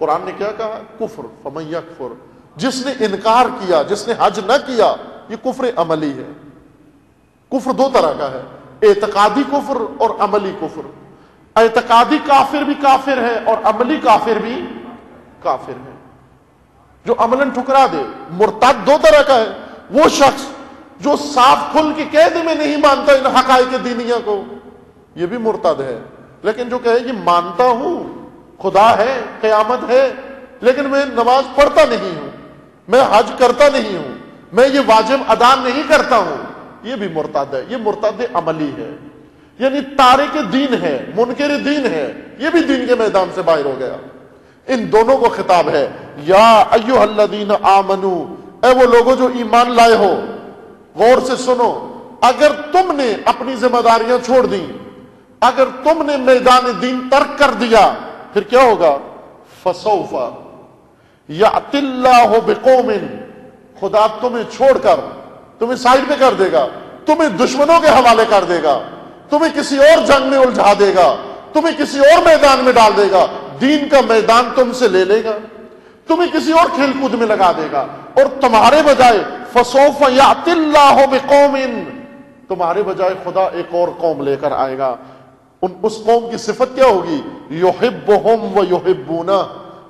قرآن نے کیا کہا؟ کفر، فمن یکفر، جس نے انکار کیا، جس نے حج نہ کیا، یہ کفر عملی ہے۔ کفر دو طرح کا ہے، اعتقادی کفر اور عملی کفر۔ اعتقادی کافر بھی کافر ہے اور عملی کافر بھی کافر ہے، جو عملاً ٹھکرا دے۔ مرتد دو طرح کا ہے، وہ شخص جو صاف کھل کے قید میں نہیں مانتا ان حقائق دینیہ کو، یہ بھی مرتد ہے۔ لیکن جو کہے کہ مانتا ہوں خدا ہے، قیامت ہے، لیکن میں نماز پڑھتا نہیں ہوں، میں حج کرتا نہیں ہوں، میں یہ واجب ادا نہیں کرتا ہوں، یہ بھی مرتد ہے۔ یہ مرتد عملی ہے، یعنی تارک دین ہے، منکر دین ہے، یہ بھی دین کے میدان سے باہر ہو گیا۔ ان دونوں کو خطاب ہے، یا ایھا الذین آمنو، اے وہ لوگوں جو ایمان لائے ہو، غور سے سنو، اگر تم نے اپنی ذمہ داریاں چھوڑ دیں، اگر تم نے میدان دین ترک کر دیا، پھر کیا ہوگا؟ فسوف یأتی اللہ بقوم، خدا تمہیں چھوڑ کر، تمہیں سائڈ پہ کر دے گا، تمہیں دشمنوں کے حوالے کر دے گا، تمہیں کسی اور جنگ میں الجھا دے گا، تمہیں کسی اور میدان میں ڈال دے گا، دین کا میدان تم سے لے لے گا، تمہیں کسی اور کھیل کود میں لگا دے گا، اور تمہارے بجائے فسوف یأتی اللہ بقوم، تمہارے بجائے خدا ایک اور قوم لے کر آئے گا۔ اس قوم کی صفت کیا ہوگی؟ یحبہم و یحبونہ،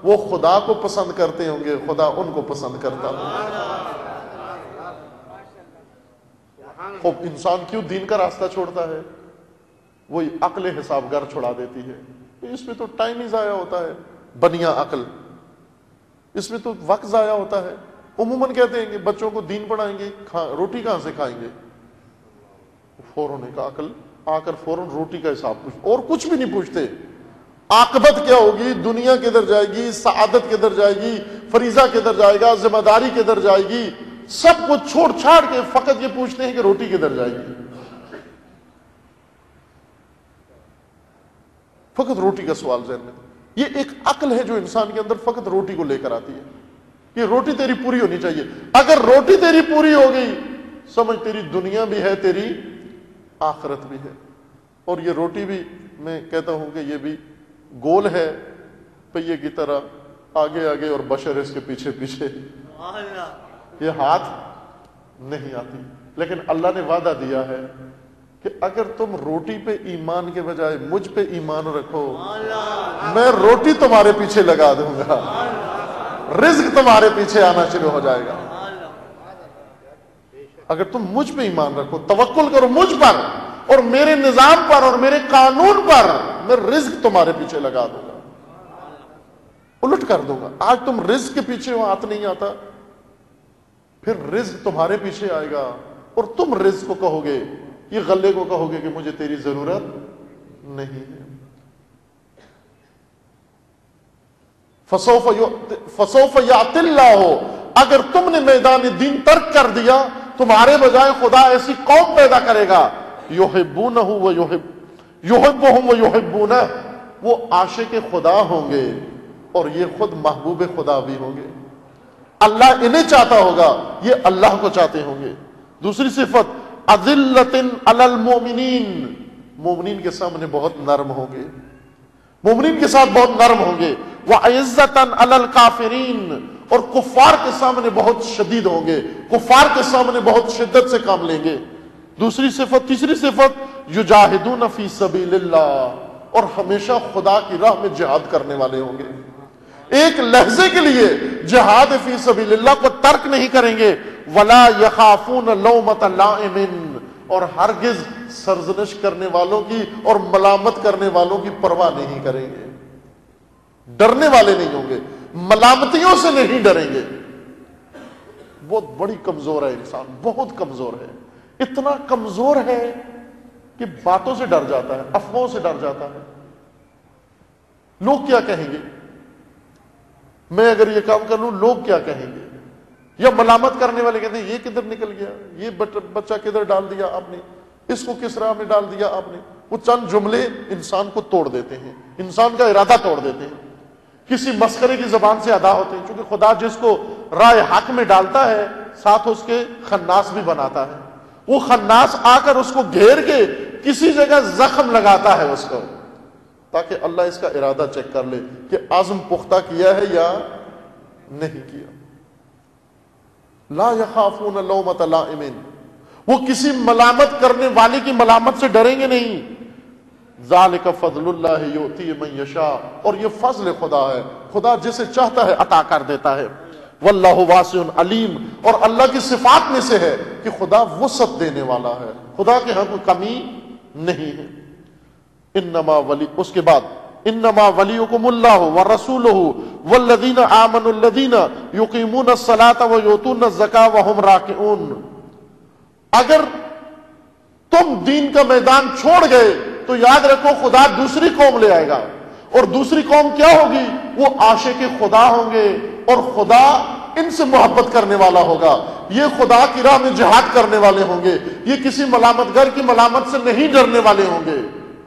وہ خدا کو پسند کرتے ہوں گے، خدا ان کو پسند کرتا ہوگا۔ خوب انسان کیوں دین کا راستہ چھوڑتا ہے؟ وہی عقل حساب گر چھڑا دیتی ہے۔ اس میں تو ٹائم ہی ضائع ہوتا ہے، بنیا عقل، اس میں تو وقت ضائع ہوتا ہے۔ عموماً کہتے ہیں کہ بچوں کو دین پڑھائیں گے، روٹی کہاں سے کھائیں گے؟ فوراً ایک عقل آ کر فوراً روٹی کا حساب پوچھ، اور کچھ بھی نہیں پوچھتے۔ عاقبت کیا ہوگی، دنیا کدھر جائے گی، سعادت کدھر جائے گی، فریضہ کدھر جائے گا، ذمہ داری کدھر جائے گی، سب کچھ چھوڑ چھاڑ کے فقط یہ پوچھتے ہیں کہ روٹی کدھر جائے گی۔ فقط روٹی کا سوال ذہن میں۔ یہ ایک عقل ہے جو انسان کے اندر فقط روٹی کو لے کر آتی ہے، یہ روٹی تیری پوری ہونی چاہیے۔ اگر روٹی تیری پوری ہو گئی، سمجھ تیری دنیا بھی ہے، تیری آخرت بھی ہے۔ اور یہ روٹی بھی میں کہتا ہوں کہ یہ بھی گول ہے، پہیے کی طرح آگے آگے اور بشر اس کے پیچھے پیچھے، یہ ہاتھ نہیں آتی۔ لیکن اللہ نے وعدہ دیا ہے کہ اگر تم روٹی پہ ایمان کے بجائے مجھ پہ ایمان رکھو، میں روٹی تمہارے پیچھے لگا دوں گا، رزق تمہارے پیچھے آنا شروع ہو جائے گا۔ اگر تم مجھ پہ ایمان رکھو، توکل کرو مجھ پر اور میرے نظام پر اور میرے قانون پر، میں رزق تمہارے پیچھے لگا دوں گا، الٹ کر دوں گا۔ آج تم رزق کے پیچھے ہو، ہاتھ نہیں آتا، پھر رزق تمہارے پیچھے آئے گا اور تم رزق کو کہو گے، یہ غلے کو کہو گے کہ مجھے تیری ضرورت نہیں ہے۔ فسوف یأتی اللہ، اگر تم نے میدان دین ترک کر دیا، تمہارے بجائے خدا ایسی قوم پیدا کرے گا، یحبونہ و یحبہم و یحبونہ، وہ عاشق خدا ہوں گے اور یہ خود محبوب خدا بھی ہوں گے۔ اللہ انہیں چاہتا ہوگا، یہ اللہ کو چاہتے ہوں گے۔ دوسری صفت، اذلۃ علی المؤمنین، مومنین کے سامنے بہت نرم ہوں گے، مومنین کے ساتھ بہت نرم ہوں گے۔ وعزۃ علی الکافرین، اور کفار کے سامنے بہت شدید ہوں گے، کفار کے سامنے بہت شدت سے کام لیں گے۔ دوسری صفت، تیسری صفت، یجاہدون فی سبیل اللہ، اور ہمیشہ خدا کی راہ میں جہاد کرنے والے ہوں گے، ایک لحظے کے لیے جہاد فی سبیل اللہ کو ترک نہیں کریں گے۔ ولا یخافون لومۃ لائم، اور ہرگز سرزنش کرنے والوں کی اور ملامت کرنے والوں کی پرواہ نہیں کریں گے، ڈرنے والے نہیں ہوں گے، ملامتیوں سے نہیں ڈریں گے۔ بہت بڑی کمزور ہے انسان، بہت کمزور ہے، اتنا کمزور ہے کہ باتوں سے ڈر جاتا ہے، افواہوں سے ڈر جاتا ہے۔ لوگ کیا کہیں گے، میں اگر یہ کام کر لوں لوگ کیا کہیں گے، یا ملامت کرنے والے کہتے ہیں یہ کدھر نکل گیا، یہ بچہ کدھر ڈال دیا آپ نے، اس کو کس راہ میں ڈال دیا آپ نے، وہ چند جملے انسان کو توڑ دیتے ہیں، انسان کا ارادہ توڑ دیتے ہیں، کسی مسخرے کی زبان سے ادا ہوتے ہیں، چونکہ خدا جس کو راہ حق میں ڈالتا ہے ساتھ اس کے خناس بھی بناتا ہے، وہ خناس آ کر اس کو گھیر کے کسی جگہ زخم لگاتا ہے اس کو، تاکہ اللہ اس کا ارادہ چیک کر لے کہ عزم پختہ کیا ہے یا نہیں کیا۔ لا یخافون لومۃ لائم، وہ کسی ملامت کرنے والے کی ملامت سے ڈریں گے نہیں۔ ذالک فضل اللہ یؤتی من یشاء، اور یہ فضل خدا ہے، خدا جسے چاہتا ہے عطا کر دیتا ہے۔ واللہ واسع علیم، اور اللہ کی صفات میں سے ہے کہ خدا وسعت دینے والا ہے، خدا کے ہاں کوئی کمی نہیں ہے۔ انما ولی، اس کے بعد انما ولیکم اللہ ورسولہ والذین آمنوا الذین یقیمون الصلاۃ ویؤتون الزکاۃ وہم راکعون، اگر تم دین کا میدان چھوڑ گئے تو یاد رکھو خدا دوسری قوم لے آئے گا، اور دوسری قوم کیا ہوگی؟ وہ عاشق خدا ہوں گے، اور خدا ان سے محبت کرنے والا ہوگا، یہ خدا کی راہ میں جہاد کرنے والے ہوں گے، یہ کسی ملامت گر کی ملامت سے نہیں ڈرنے والے ہوں گے۔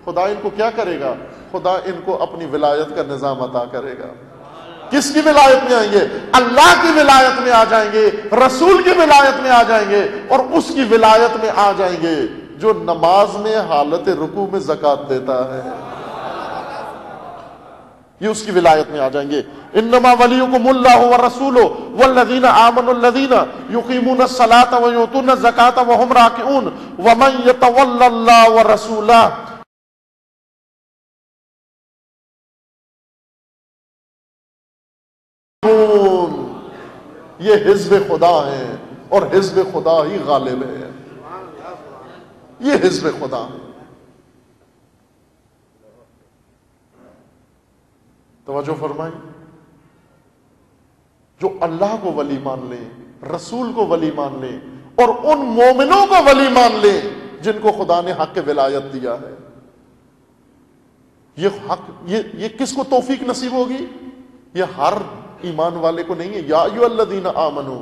خدا ان کو کیا کرے گا؟ خدا ان کو اپنی ولایت کا نظام عطا کرے گا۔ کس کی ولایت میں آئیں گے؟ اللہ کی ولایت میں آ جائیں گے، رسول کی ولایت میں آ جائیں گے، اور اس کی ولایت میں آ جائیں گے جو نماز میں حالت رکوع میں زکوٰۃ دیتا ہے، یہ اس کی ولایت میں آ جائیں گے۔ انما ولیکم اللہ ورسولہ والذین آمنوا الذین یقیمون الصلاۃ ویؤتون الزکاۃ وہم راکعون ومن یتول اللہ ورسولہ، یہ حزب خدا ہیں اور حزب خدا ہی غالب ہے، یہ حزب خدا ہے۔ توجہ فرمائیں، جو اللہ کو ولی مان لیں، رسول کو ولی مان لیں، اور ان مومنوں کو ولی مان لیں جن کو خدا نے حق ولایت دیا ہے، یہ حق، یہ کس کو توفیق نصیب ہوگی؟ یہ ہر ایمان والے کو نہیں ہے۔ یا ایھا الذین آمنوا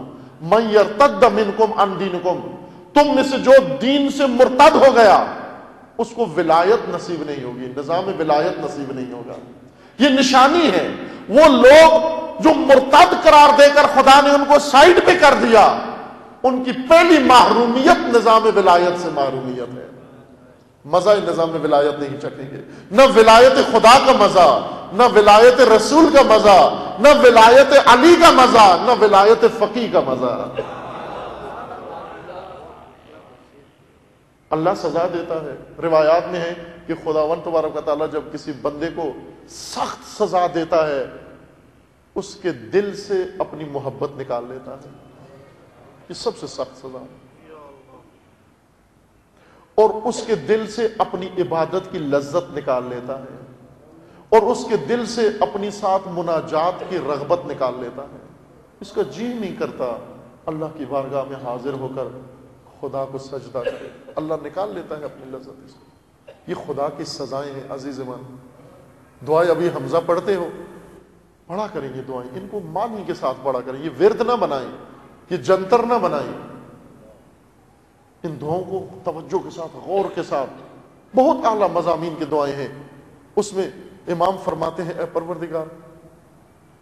من یرتد منکم عن دینکم، تم میں سے جو دین سے مرتد ہو گیا اس کو ولایت نصیب نہیں ہوگی، نظام ولایت نصیب نہیں ہوگا۔ یہ نشانی ہے، وہ لوگ جو مرتد قرار دے کر خدا نے ان کو سائڈ پہ کر دیا، ان کی پہلی محرومیت نظام ولایت سے محرومیت ہے، مزہ نظام ولایت نہیں چکیں گے، نہ ولایت خدا کا مزہ، نہ ولایت رسول کا مزہ، نہ ولایت علی کا مزہ، نہ ولایت فقیہ کا مزہ۔ اللہ سزا دیتا ہے، روایات میں ہے کہ خداوند تبارک و تعالیٰ جب کسی بندے کو سخت سزا دیتا ہے اس کے دل سے اپنی محبت نکال لیتا ہے، یہ سب سے سخت سزا ہے، اور اس کے دل سے اپنی عبادت کی لذت نکال لیتا ہے، اور اس کے دل سے اپنی ساتھ مناجات کی رغبت نکال لیتا ہے، اس کا جی نہیں کرتا اللہ کی بارگاہ میں حاضر ہو کر خدا کو سجدہ کرے، اللہ نکال لیتا ہے اپنی لذت اس کو۔ یہ خدا کی سزائیں ہیں عزیز من۔ دعائیں ابھی حمزہ پڑھتے ہو، پڑھا کریں یہ دعائیں، ان کو معنی کے ساتھ پڑھا کریں، یہ ورد نہ بنائیں، یہ جنتر نہ بنائیں، ان دعاؤں کو توجہ کے ساتھ، غور کے ساتھ، بہت اعلیٰ مضامین کی دعائیں ہیں۔ اس میں امام فرماتے ہیں، اے پروردگار،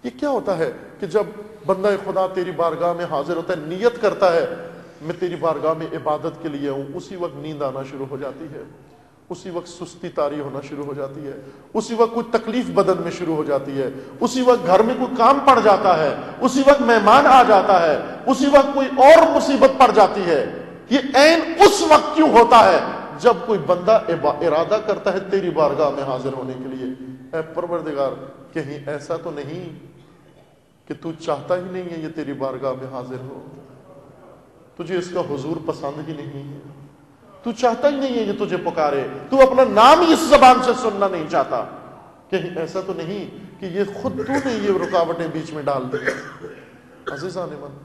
یہ کیا ہوتا ہے کہ جب بندہ خدا تیری بارگاہ میں حاضر ہوتا ہے، نیت کرتا ہے میں تیری بارگاہ میں عبادت کے لیے ہوں، اسی وقت نیند آنا شروع ہو جاتی ہے، اسی وقت سستی طاری ہونا شروع ہو جاتی ہے، اسی وقت کوئی تکلیف بدن میں شروع ہو جاتی ہے، اسی وقت گھر میں کوئی کام پڑ جاتا ہے، اسی وقت مہمان آ جاتا ہے، اسی وقت کوئی اور مصیبت پڑ جاتی ہے۔ یہ عین اس وقت کیوں ہوتا ہے جب کوئی بندہ ارادہ کرتا ہے تیری بارگاہ میں حاضر ہونے کے لیے؟ اے پروردگار، کہیں ایسا تو نہیں کہ تو چاہتا ہی نہیں ہے یہ تیری بارگاہ میں حاضر ہو، تجھے اس کا حضور پسند ہی نہیں ہے، تو چاہتا ہی نہیں ہے یہ تجھے پکارے، تو اپنا نام ہی اس زبان سے سننا نہیں چاہتا، کہیں ایسا تو نہیں کہ یہ خود تو نے یہ رکاوٹیں بیچ میں ڈال دی؟ عزیزان من،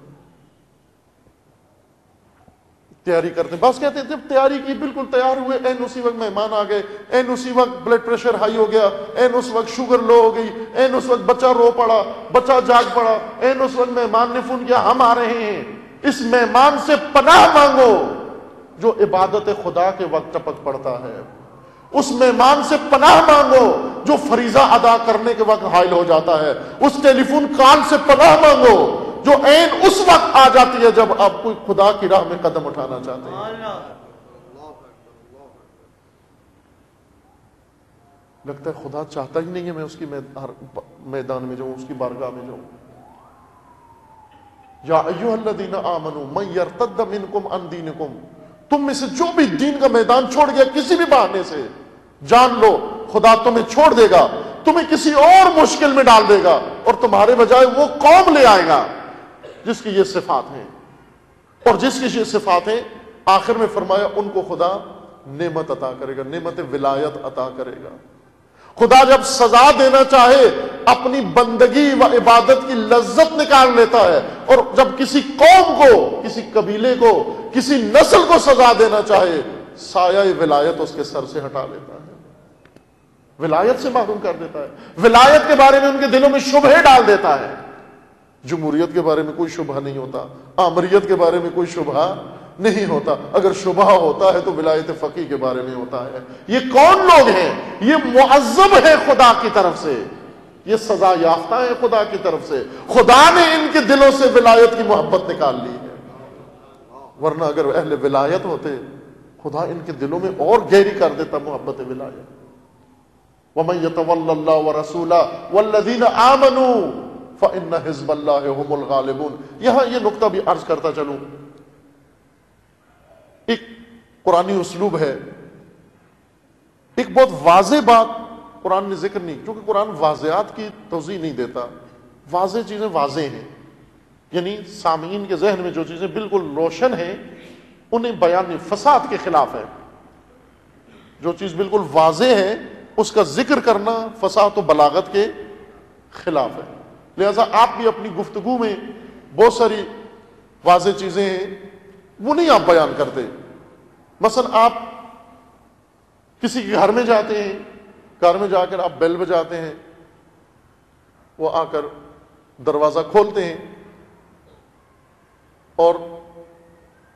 تیاری کرتے ہیں، بس کہتے ہیں جب تیاری کی، بالکل تیار ہوئے، این اسی وقت مہمان آ گئے، این اسی وقت بلڈ پریشر ہائی ہو گیا، این اس وقت شوگر لو ہو گئی، این اس وقت بچہ رو پڑا، بچہ جاگ پڑا، این اس وقت مہمان نے فون کیا ہم آ رہے ہیں۔ اس مہمان سے پناہ مانگو جو عبادت خدا کے وقت ٹپک پڑتا ہے، اس مہمان سے پناہ مانگو جو فریضہ ادا کرنے کے وقت حائل ہو جاتا ہے، اس ٹیلی فون کال سے پناہ مانگو جو عین اس وقت آ جاتی ہے جب آپ کوئی خدا کی راہ میں قدم اٹھانا چاہتے ہیں۔ لگتا ہے خدا چاہتا ہی نہیں ہے میں اس کی میدان میں جاؤں، اس کی بارگاہ میں جاؤں۔ یا ایھا الذین آمنوا من یرتد منکم عن دینکم، تم میں سے جو بھی دین کا میدان چھوڑ گیا کسی بھی بہانے سے، جان لو خدا تمہیں چھوڑ دے گا، تمہیں کسی اور مشکل میں ڈال دے گا، اور تمہارے بجائے وہ قوم لے آئے گا جس کی یہ صفات ہیں، اور جس کی یہ صفات ہیں آخر میں فرمایا ان کو خدا نعمت عطا کرے گا، نعمت ولایت عطا کرے گا۔ خدا جب سزا دینا چاہے اپنی بندگی و عبادت کی لذت نکال لیتا ہے، اور جب کسی قوم کو، کسی قبیلے کو، کسی نسل کو سزا دینا چاہے سایہ ولایت اس کے سر سے ہٹا لیتا ہے، ولایت سے محروم کر دیتا ہے، ولایت کے بارے میں ان کے دلوں میں شبہے ڈال دیتا ہے۔ جمہوریت کے بارے میں کوئی شبہ نہیں ہوتا، آمریت کے بارے میں کوئی شبہ نہیں ہوتا، اگر شبہ ہوتا ہے تو ولایت فقیہ کے بارے میں ہوتا ہے۔ یہ کون لوگ ہیں؟ یہ معذب ہے خدا کی طرف سے، یہ سزا یافتہ ہے خدا کی طرف سے، خدا نے ان کے دلوں سے ولایت کی محبت نکال لی ہے، ورنہ اگر اہل ولایت ہوتے خدا ان کے دلوں میں اور گہری کر دیتا محبت ولایت۔ وَمَن يَتَوَلَّ اللَّهَ وَرَسُولَهُ وَالَّذِينَ آمَنُوا فَإِنَّ حِزْبَ اللَّهِ هُمُ الْغَالِبُونَ۔ یہاں یہ نقطہ بھی عرض کرتا چلوں، ایک قرآنی اسلوب ہے، ایک بہت واضح بات قرآن نے ذکر نہیں، کیونکہ قرآن واضحات کی توضیح نہیں دیتا، واضح چیزیں واضح ہیں، یعنی سامعین کے ذہن میں جو چیزیں بالکل روشن ہیں انہیں بیان نہیں، فساد کے خلاف ہے، جو چیز بالکل واضح ہے اس کا ذکر کرنا فصاحت و بلاغت کے خلاف ہے، لہذا آپ بھی اپنی گفتگو میں بہت ساری واضح چیزیں ہیں وہ نہیں آپ بیان کرتے۔ مثلا آپ کسی کے گھر میں جاتے ہیں، گھر میں جا کر آپ بیل بجاتے ہیں، وہ آ کر دروازہ کھولتے ہیں، اور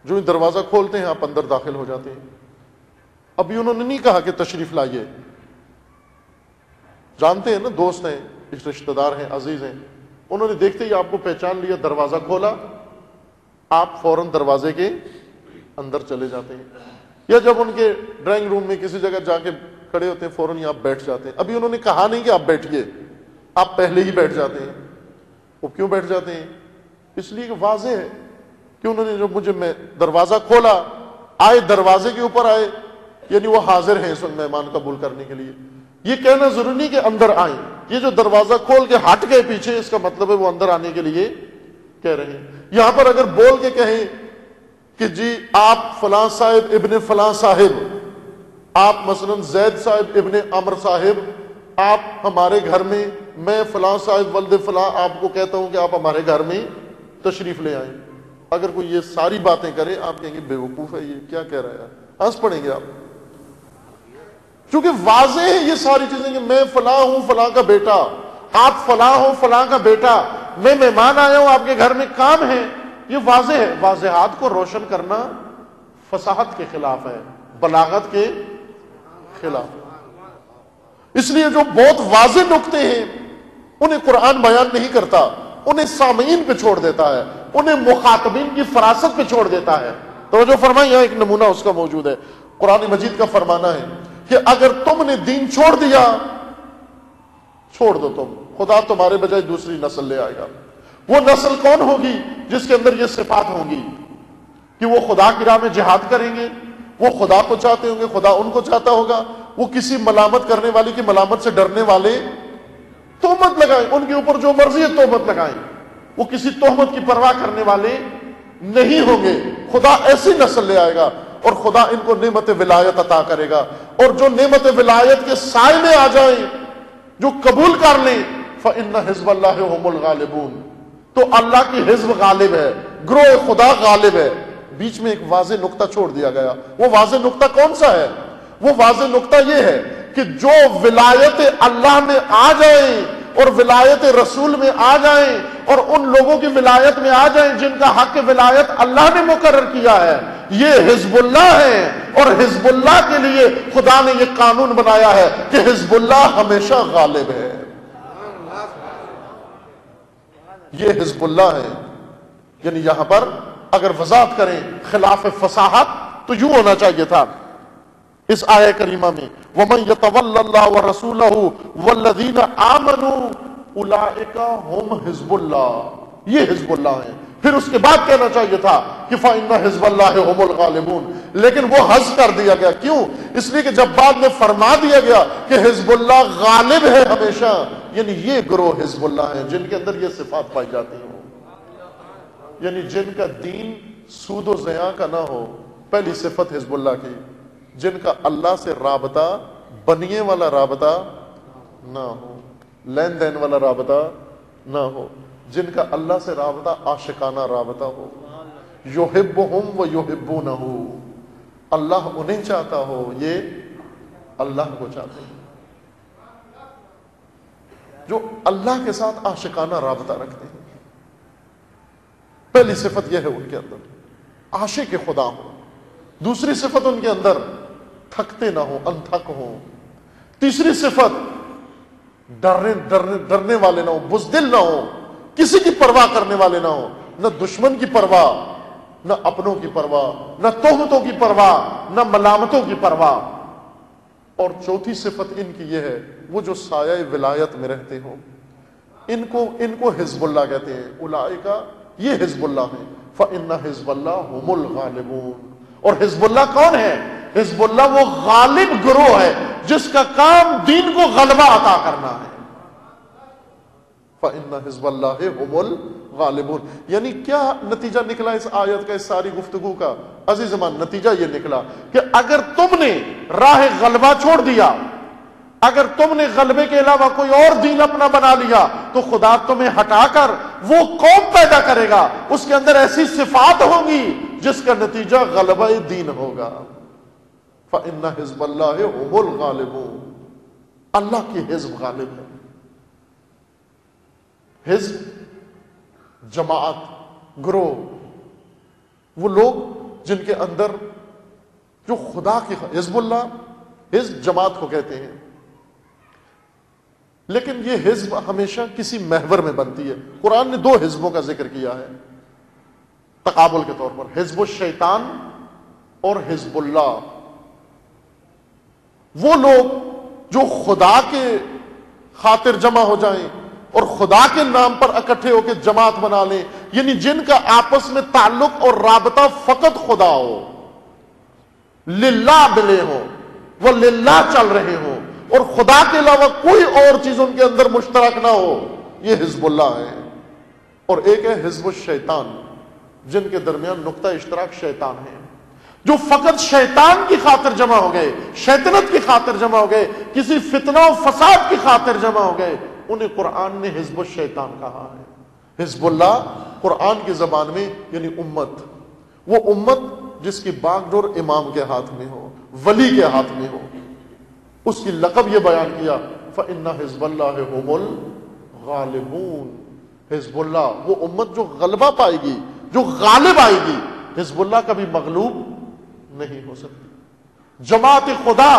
جو ہی دروازہ کھولتے ہیں آپ اندر داخل ہو جاتے ہیں۔ ابھی انہوں نے نہیں کہا کہ تشریف لائیے، جانتے ہیں نا، دوست ہیں، رشتہ دار ہیں، عزیز ہیں، انہوں نے دیکھتے ہی آپ کو پہچان لیا، دروازہ کھولا، آپ فوراً دروازے کے اندر چلے جاتے ہیں، یا جب ان کے ڈرائنگ روم میں کسی جگہ جا کے کھڑے ہوتے ہیں فوراً ہی آپ بیٹھ جاتے ہیں۔ ابھی انہوں نے کہا نہیں کہ آپ بیٹھیے، آپ پہلے ہی بیٹھ جاتے ہیں۔ وہ کیوں بیٹھ جاتے ہیں؟ اس لیے کہ واضح ہے کہ انہوں نے جب مجھے میں دروازہ کھولا، آئے دروازے کے اوپر آئے، یعنی وہ حاضر ہیں اس وقت مہمان قبول کرنے کے لیے۔ یہ کہنا ضروری نہیں کہ اندر آئیں، یہ جو دروازہ کھول کے ہٹ گئے پیچھے، اس کا مطلب ہے وہ اندر آنے کے لیے کہہ رہے ہیں۔ یہاں پر اگر بول کے کہیں کہ جی آپ فلاں صاحب ابن فلاں صاحب، آپ مثلا زید صاحب ابن عمر صاحب، آپ ہمارے گھر میں، میں فلاں صاحب ولد فلاں آپ کو کہتا ہوں کہ آپ ہمارے گھر میں تشریف لے آئیں، اگر کوئی یہ ساری باتیں کرے آپ کہیں گے بے وقوف ہے، یہ کیا کہہ رہا ہے، ہنس پڑیں گے آپ، چونکہ واضح ہے یہ ساری چیزیں کہ میں فلاں ہوں فلاں کا بیٹا، آپ فلاں ہوں فلاں کا بیٹا، میں مہمان آیا ہوں آپ کے گھر میں کام ہے، یہ واضح ہے۔ واضحات کو روشن کرنا فصاحت کے خلاف ہے، بلاغت کے خلاف۔ اس لیے جو بہت واضح نکتے ہیں انہیں قرآن بیان نہیں کرتا، انہیں سامعین پہ چھوڑ دیتا ہے، انہیں مخاطبین کی فراست پہ چھوڑ دیتا ہے۔ توجہ فرمائیں، یہاں ایک نمونہ اس کا موجود ہے، قرآن مجید کا فرمانا ہے کہ اگر تم نے دین چھوڑ دیا، چھوڑ دو، تم خدا تمہارے بجائے دوسری نسل لے آئے گا۔ وہ نسل کون ہوگی؟ جس کے اندر یہ صفات ہوں گی کہ وہ خدا کی راہ میں جہاد کریں گے، وہ خدا کو چاہتے ہوں گے، خدا ان کو چاہتا ہوگا، وہ کسی ملامت کرنے والی کی ملامت سے ڈرنے والے، تہمت لگائیں، ان کے اوپر جو مرضی ہے تہمت لگائیں، وہ کسی تہمت کی پرواہ کرنے والے نہیں ہوں گے۔ خدا ایسی نسل لے آئے گا، اور خدا ان کو نعمت ولایت عطا کرے گا، اور جو نعمت ولایت کے سائے میں آ جائیں، جو قبول کر لیں، فَإِنَّ حِزْبَ اللَّهِ هُمُ الْغَالِبُونَ، تو اللہ کی حزب غالب ہے، گروہ خدا غالب ہے۔ بیچ میں ایک واضح نقطہ چھوڑ دیا گیا، وہ واضح نقطہ کون سا ہے؟ وہ واضح نقطہ یہ ہے کہ جو ولایت اللہ میں آ جائیں اور ولایت رسول میں آ جائیں، اور ان لوگوں کی ولایت میں آ جائیں جن کا حق ولایت اللہ نے مقرر کیا ہے، یہ حزب اللہ ہے، اور حزب اللہ کے لیے خدا نے یہ قانون بنایا ہے کہ حزب اللہ ہمیشہ غالب ہے۔ یہ حزب اللہ ہے، یعنی یہاں پر اگر وضاحت کریں خلاف فصاحت تو یوں ہونا چاہیے تھا اس آیہ کریمہ میں، وَمَن يَتَوَلَّ اللَّهَ وَرَسُولَهُ وَالَّذِينَ آمَنُوا أُولَٰئِكَ هُمْ حِزْبُ اللَّهِ، یہ حزب اللہ ہیں۔ پھر اس کے بعد کہنا چاہیے تھا کہ فَإِنَّ حِزْبَ اللَّهِ هُمُ الْغَالِبُونَ، لیکن وہ حذف کر دیا گیا۔ کیوں؟ اس لیے کہ جب بعد میں فرما دیا گیا کہ حزب اللہ غالب ہے ہمیشہ، یعنی یہ گروہ حزب اللہ ہیں جن کے اندر یہ صفات پائی جاتی ہوں، یعنی جن کا دین سود و زیاں کا نہ ہو، پہلی صفت حزب اللہ کی، جن کا اللہ سے رابطہ بنیے والا رابطہ نہ ہو، لین دین والا رابطہ نہ ہو، جن کا اللہ سے رابطہ عاشقانہ رابطہ ہو، یحبہم و یحبونہ، اللہ انہیں چاہتا ہو، یہ اللہ کو چاہتے ہیں، جو اللہ کے ساتھ عاشقانہ رابطہ رکھتے ہیں۔ پہلی صفت یہ ہے ان کے اندر عاشق خدا ہو، دوسری صفت ان کے اندر تھکتے نہ ہو، انتھک ہو، تیسری صفت ڈرنے والے نہ ہو، بزدل نہ ہو، کسی کی پرواہ کرنے والے نہ ہو، نہ دشمن کی پرواہ، نہ اپنوں کی پرواہ، نہ تہمتوں کی پرواہ، نہ ملامتوں کی پرواہ۔ اور چوتھی صفت ان کی یہ ہے، وہ جو سایہ ولایت میں رہتے ہوں، ان کو حزب اللہ کہتے ہیں۔ اولئک، یہ حزب اللہ ہیں، فإن حزب اللہ هم الغالبون۔ اور حزب اللہ کون ہے؟ حزب اللہ وہ غالب گروہ ہے جس کا کام دین کو غلبہ عطا کرنا ہے۔ فإن حزب اللہ هم الغالبون، یعنی کیا نتیجہ نکلا اس آیت کا، اس ساری گفتگو کا؟ عزیزمان، نتیجہ یہ نکلا کہ اگر تم نے راہ غلبہ چھوڑ دیا، اگر تم نے غلبے کے علاوہ کوئی اور دین اپنا بنا لیا، تو خدا تمہیں ہٹا کر وہ قوم پیدا کرے گا، اس کے اندر ایسی صفات ہوں گی جس کا نتیجہ غلبہ دین ہوگا۔ فإن حزب اللہ هم الغالبون، اللہ کی حزب غالب ہے۔ حزب جماعت، گروہ، وہ لوگ جن کے اندر جو خدا کی، حزب اللہ حزب جماعت کو کہتے ہیں، لیکن یہ حزب ہمیشہ کسی محور میں بنتی ہے۔ قرآن نے دو حزبوں کا ذکر کیا ہے تقابل کے طور پر، حزب الشیطان اور حزب اللہ۔ وہ لوگ جو خدا کے خاطر جمع ہو جائیں اور خدا کے نام پر اکٹھے ہو کے جماعت بنا لیں، یعنی جن کا آپس میں تعلق اور رابطہ فقط خدا ہو، للہ ملے ہوں، وہ للہ چل رہے ہوں، اور خدا کے علاوہ کوئی اور چیز ان کے اندر مشترک نہ ہو، یہ حزب اللہ ہے۔ اور ایک ہے حزب الشیطان، جن کے درمیان نقطہ اشتراک شیطان ہے، جو فقط شیطان کی خاطر جمع ہو گئے، شیطنت کی خاطر جمع ہو گئے، کسی فتنہ و فساد کی خاطر جمع ہو گئے، انہیں قرآن نے حزب الشیطان کہا ہے۔ حزب اللہ قرآن کی زبان میں یعنی امت، وہ امت جس کی باغ ڈور امام کے ہاتھ میں ہو، ولی کے ہاتھ میں ہو، اس کی لقب یہ بیان کیا، فإن حزب اللہ هم الغالبون۔ حزب اللہ وہ امت جو غلبہ پائے گی، جو غالب آئے گی، حزب اللہ کبھی مغلوب نہیں ہو سکتی۔ جماعت خدا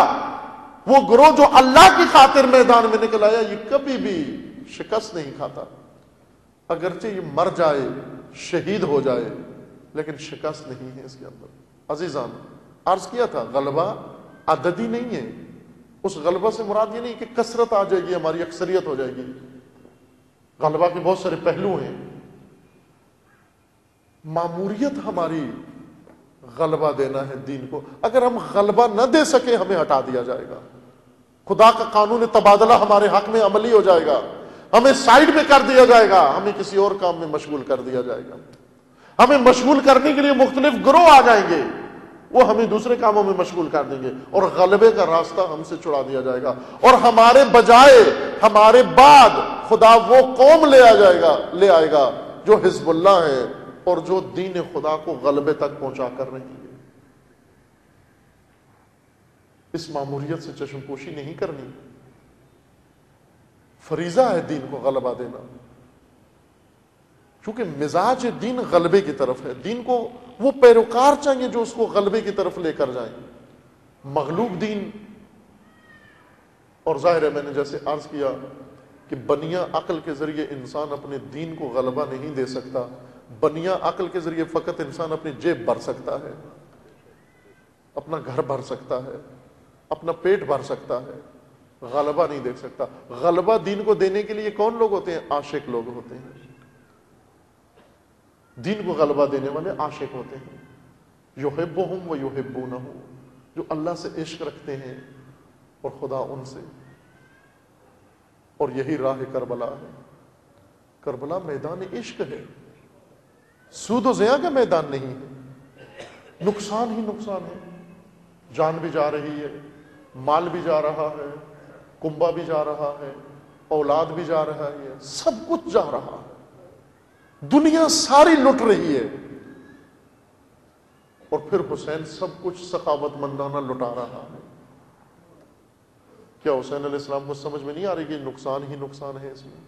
وہ گروہ جو اللہ کی خاطر میدان میں نکل آیا، یہ کبھی بھی شکست نہیں کھاتا، اگرچہ یہ مر جائے، شہید ہو جائے، لیکن شکست نہیں ہے اس کے اندر۔ عزیزان، عرض کیا تھا غلبہ عددی نہیں ہے، اس غلبہ سے مراد یہ نہیں کہ کثرت آ جائے گی، ہماری اکثریت ہو جائے گی۔ غلبہ کے بہت سارے پہلو ہیں۔ ماموریت ہماری غلبہ دینا ہے دین کو، اگر ہم غلبہ نہ دے سکے ہمیں ہٹا دیا جائے گا، خدا کا قانون تبادلہ ہمارے حق میں عملی ہو جائے گا، ہمیں سائیڈ میں کر دیا جائے گا، ہمیں کسی اور کام میں مشغول کر دیا جائے گا، ہمیں مشغول کرنے کے لیے مختلف گروہ آ جائیں گے، وہ ہمیں دوسرے کاموں میں مشغول کر دیں گے، اور غلبے کا راستہ ہم سے چھڑا دیا جائے گا، اور ہمارے بجائے، ہمارے بعد خدا وہ قوم لے آئے گا جو حزب اللہ ہے اور جو دین خدا کو غلبے تک پہنچا کر رہی ہے۔ اس ماموریت سے چشم پوشی نہیں کرنی، فریضہ ہے دین کو غلبہ دینا، کیونکہ مزاج دین غلبے کی طرف ہے، دین کو وہ پیروکار چاہیے جو اس کو غلبے کی طرف لے کر جائیں. مغلوب دین، اور ظاہر ہے میں نے جیسے عرض کیا کہ بنیا عقل کے ذریعے انسان اپنے دین کو غلبہ نہیں دے سکتا. بنیا عقل کے ذریعے فقط انسان اپنی جیب بھر سکتا ہے، اپنا گھر بھر سکتا ہے، اپنا پیٹ بھر سکتا ہے، غلبہ نہیں دے سکتا. غلبہ دین کو دینے کے لیے کون لوگ ہوتے ہیں؟ عاشق لوگ ہوتے ہیں. دین کو غلبہ دینے والے عاشق ہوتے ہیں. یحبہم و یحبونہ، جو اللہ سے عشق رکھتے ہیں اور خدا ان سے. اور یہی راہ کربلا ہے. کربلا میدان عشق ہے، سود و زیاں کا میدان نہیں ہے. نقصان ہی نقصان ہے. جان بھی جا رہی ہے، مال بھی جا رہا ہے، کنبہ بھی جا رہا ہے، اولاد بھی جا رہا ہے، سب کچھ جا رہا ہے. دنیا ساری لٹ رہی ہے، اور پھر حسین سب کچھ سخاوت مندانہ لٹا رہا ہے. کیا حسین علیہ السلام کو سمجھ میں نہیں آ رہی کہ نقصان ہی نقصان ہے؟ اس میں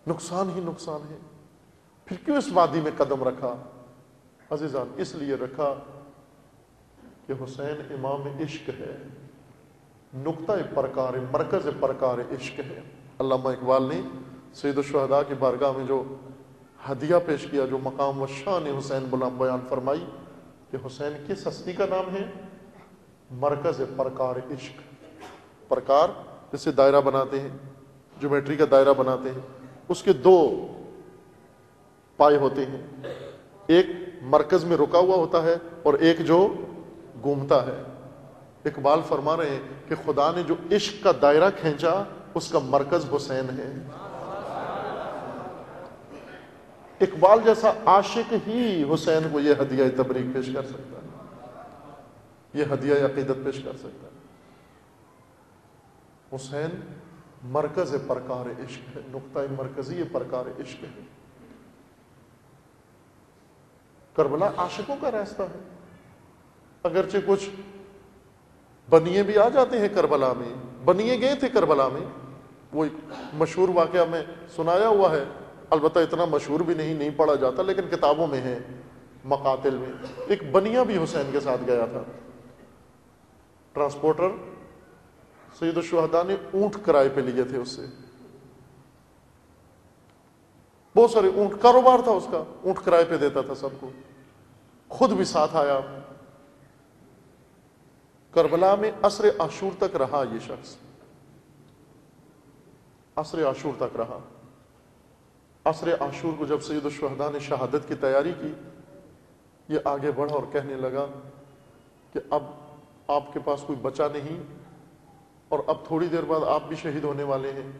نقصان ہی نقصان ہے. پھر کیوں اس وادی میں قدم رکھا؟ عزیزان اس لیے رکھا کہ حسین امام عشق ہے، نقطہ پرکار، مرکز پرکار عشق ہے. علامہ اقبال نے سید الشہداء کی بارگاہ میں جو ہدیہ پیش کیا، جو مقام و شان حسین بلند بیان فرمائی کہ حسین کس ہستی کا نام ہے؟ مرکز پرکار عشق. پرکار جسے دائرہ بناتے ہیں، جیومیٹری کا دائرہ بناتے ہیں، اس کے دو پائے ہوتے ہیں، ایک مرکز میں رکا ہوا ہوتا ہے اور ایک جو گھومتا ہے. اقبال فرما رہے ہیں کہ خدا نے جو عشق کا دائرہ کھینچا اس کا مرکز حسین ہے. اقبال جیسا عاشق ہی حسین کو یہ ہدیہ تبریک پیش کر سکتا ہے، یہ ہدیہ عقیدت پیش کر سکتا ہے. حسین مرکز پرکار عشق ہے، نقطہ مرکزی پرکار عشق ہے. کربلا عاشقوں کا راستہ ہے. اگرچہ کچھ بنیے بھی آ جاتے ہیں کربلا میں، بنیے گئے تھے کربلا میں. وہ مشہور واقعہ میں سنایا ہوا ہے، البتہ اتنا مشہور بھی نہیں پڑھا جاتا، لیکن کتابوں میں ہے، مقاتل میں. ایک بنیا بھی حسین کے ساتھ گیا تھا. ٹرانسپورٹر سید الشہداء نے اونٹ کرائے پہ لیے تھے اس سے، بہت سارے اونٹ، کاروبار تھا اس کا، اونٹ کرائے پہ دیتا تھا سب کو. خود بھی ساتھ آیا. کربلا میں عصر عاشور تک رہا یہ شخص، عصر عاشور تک رہا. عصر عاشور کو جب سید الشہداء نے شہادت کی تیاری کی، یہ آگے بڑھا اور کہنے لگا کہ اب آپ کے پاس کوئی بچہ نہیں، اور اب تھوڑی دیر بعد آپ بھی شہید ہونے والے ہیں،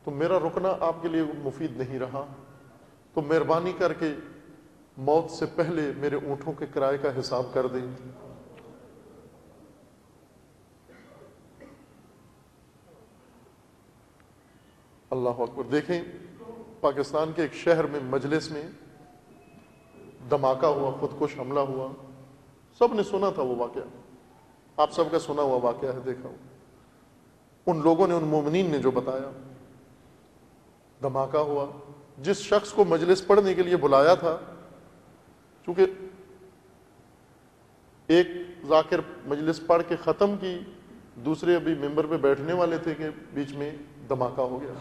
تو میرا رکنا آپ کے لیے مفید نہیں رہا، تو مہربانی کر کے موت سے پہلے میرے اونٹوں کے کرائے کا حساب کر دیں. اللہ اکبر. دیکھیں پاکستان کے ایک شہر میں مجلس میں دھماکہ ہوا، خودکش حملہ ہوا. سب نے سنا تھا وہ واقعہ، آپ سب کا سنا ہوا واقعہ ہے، دیکھا ہو. ان لوگوں نے، ان مومنین نے جو بتایا، دھماکہ ہوا. جس شخص کو مجلس پڑھنے کے لیے بلایا تھا، چونکہ ایک ذاکر مجلس پڑھ کے ختم کی، دوسرے ابھی ممبر پہ بیٹھنے والے تھے کہ بیچ میں دھماکہ ہو گیا.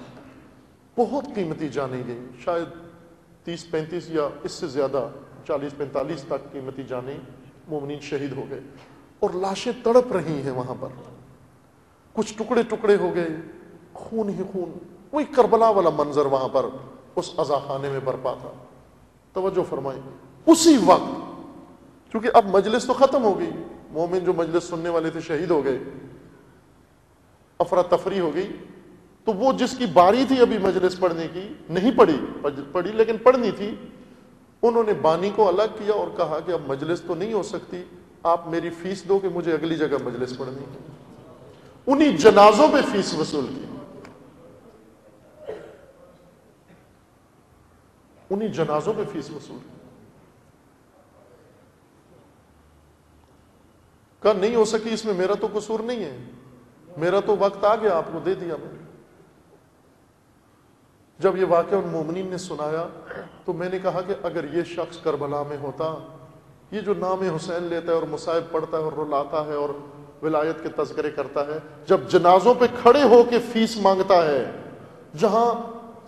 بہت قیمتی جانیں گئیں، شاید 30-35 یا اس سے زیادہ 40-45 تک قیمتی جانیں مومنین شہید ہو گئے، اور لاشیں تڑپ رہی ہیں وہاں پر. کچھ ٹکڑے ٹکڑے ہو گئے، خون ہی خون. وہی کربلا والا منظر وہاں پر اس عزاخانے میں برپا تھا. توجہ فرمائیں. اسی وقت، چونکہ اب مجلس تو ختم ہو گئی، مومن جو مجلس سننے والے تھے شہید ہو گئے، افراتفری ہو گئی، تو وہ جس کی باری تھی ابھی مجلس پڑھنے کی، نہیں پڑھی لیکن پڑھنی تھی، انہوں نے بانی کو الگ کیا اور کہا کہ اب مجلس تو نہیں ہو سکتی، آپ میری فیس دو کہ مجھے اگلی جگہ مجلس پڑھنی ہے. انہی جنازوں پہ فیس وصول کی، انہی جنازوں پہ فیس وصول کی. کہا نہیں ہو سکی، اس میں میرا تو قصور نہیں ہے، میرا تو وقت آ گیا، آپ کو دے دیا میں نے. جب یہ واقعہ ان مومنین نے سنایا تو میں نے کہا کہ اگر یہ شخص کربلا میں ہوتا، یہ جو نام حسین لیتا ہے اور مصائب پڑھتا ہے اور رلاتا ہے اور ولایت کے تذکرے کرتا ہے، جب جنازوں پہ کھڑے ہو کے فیس مانگتا ہے جہاں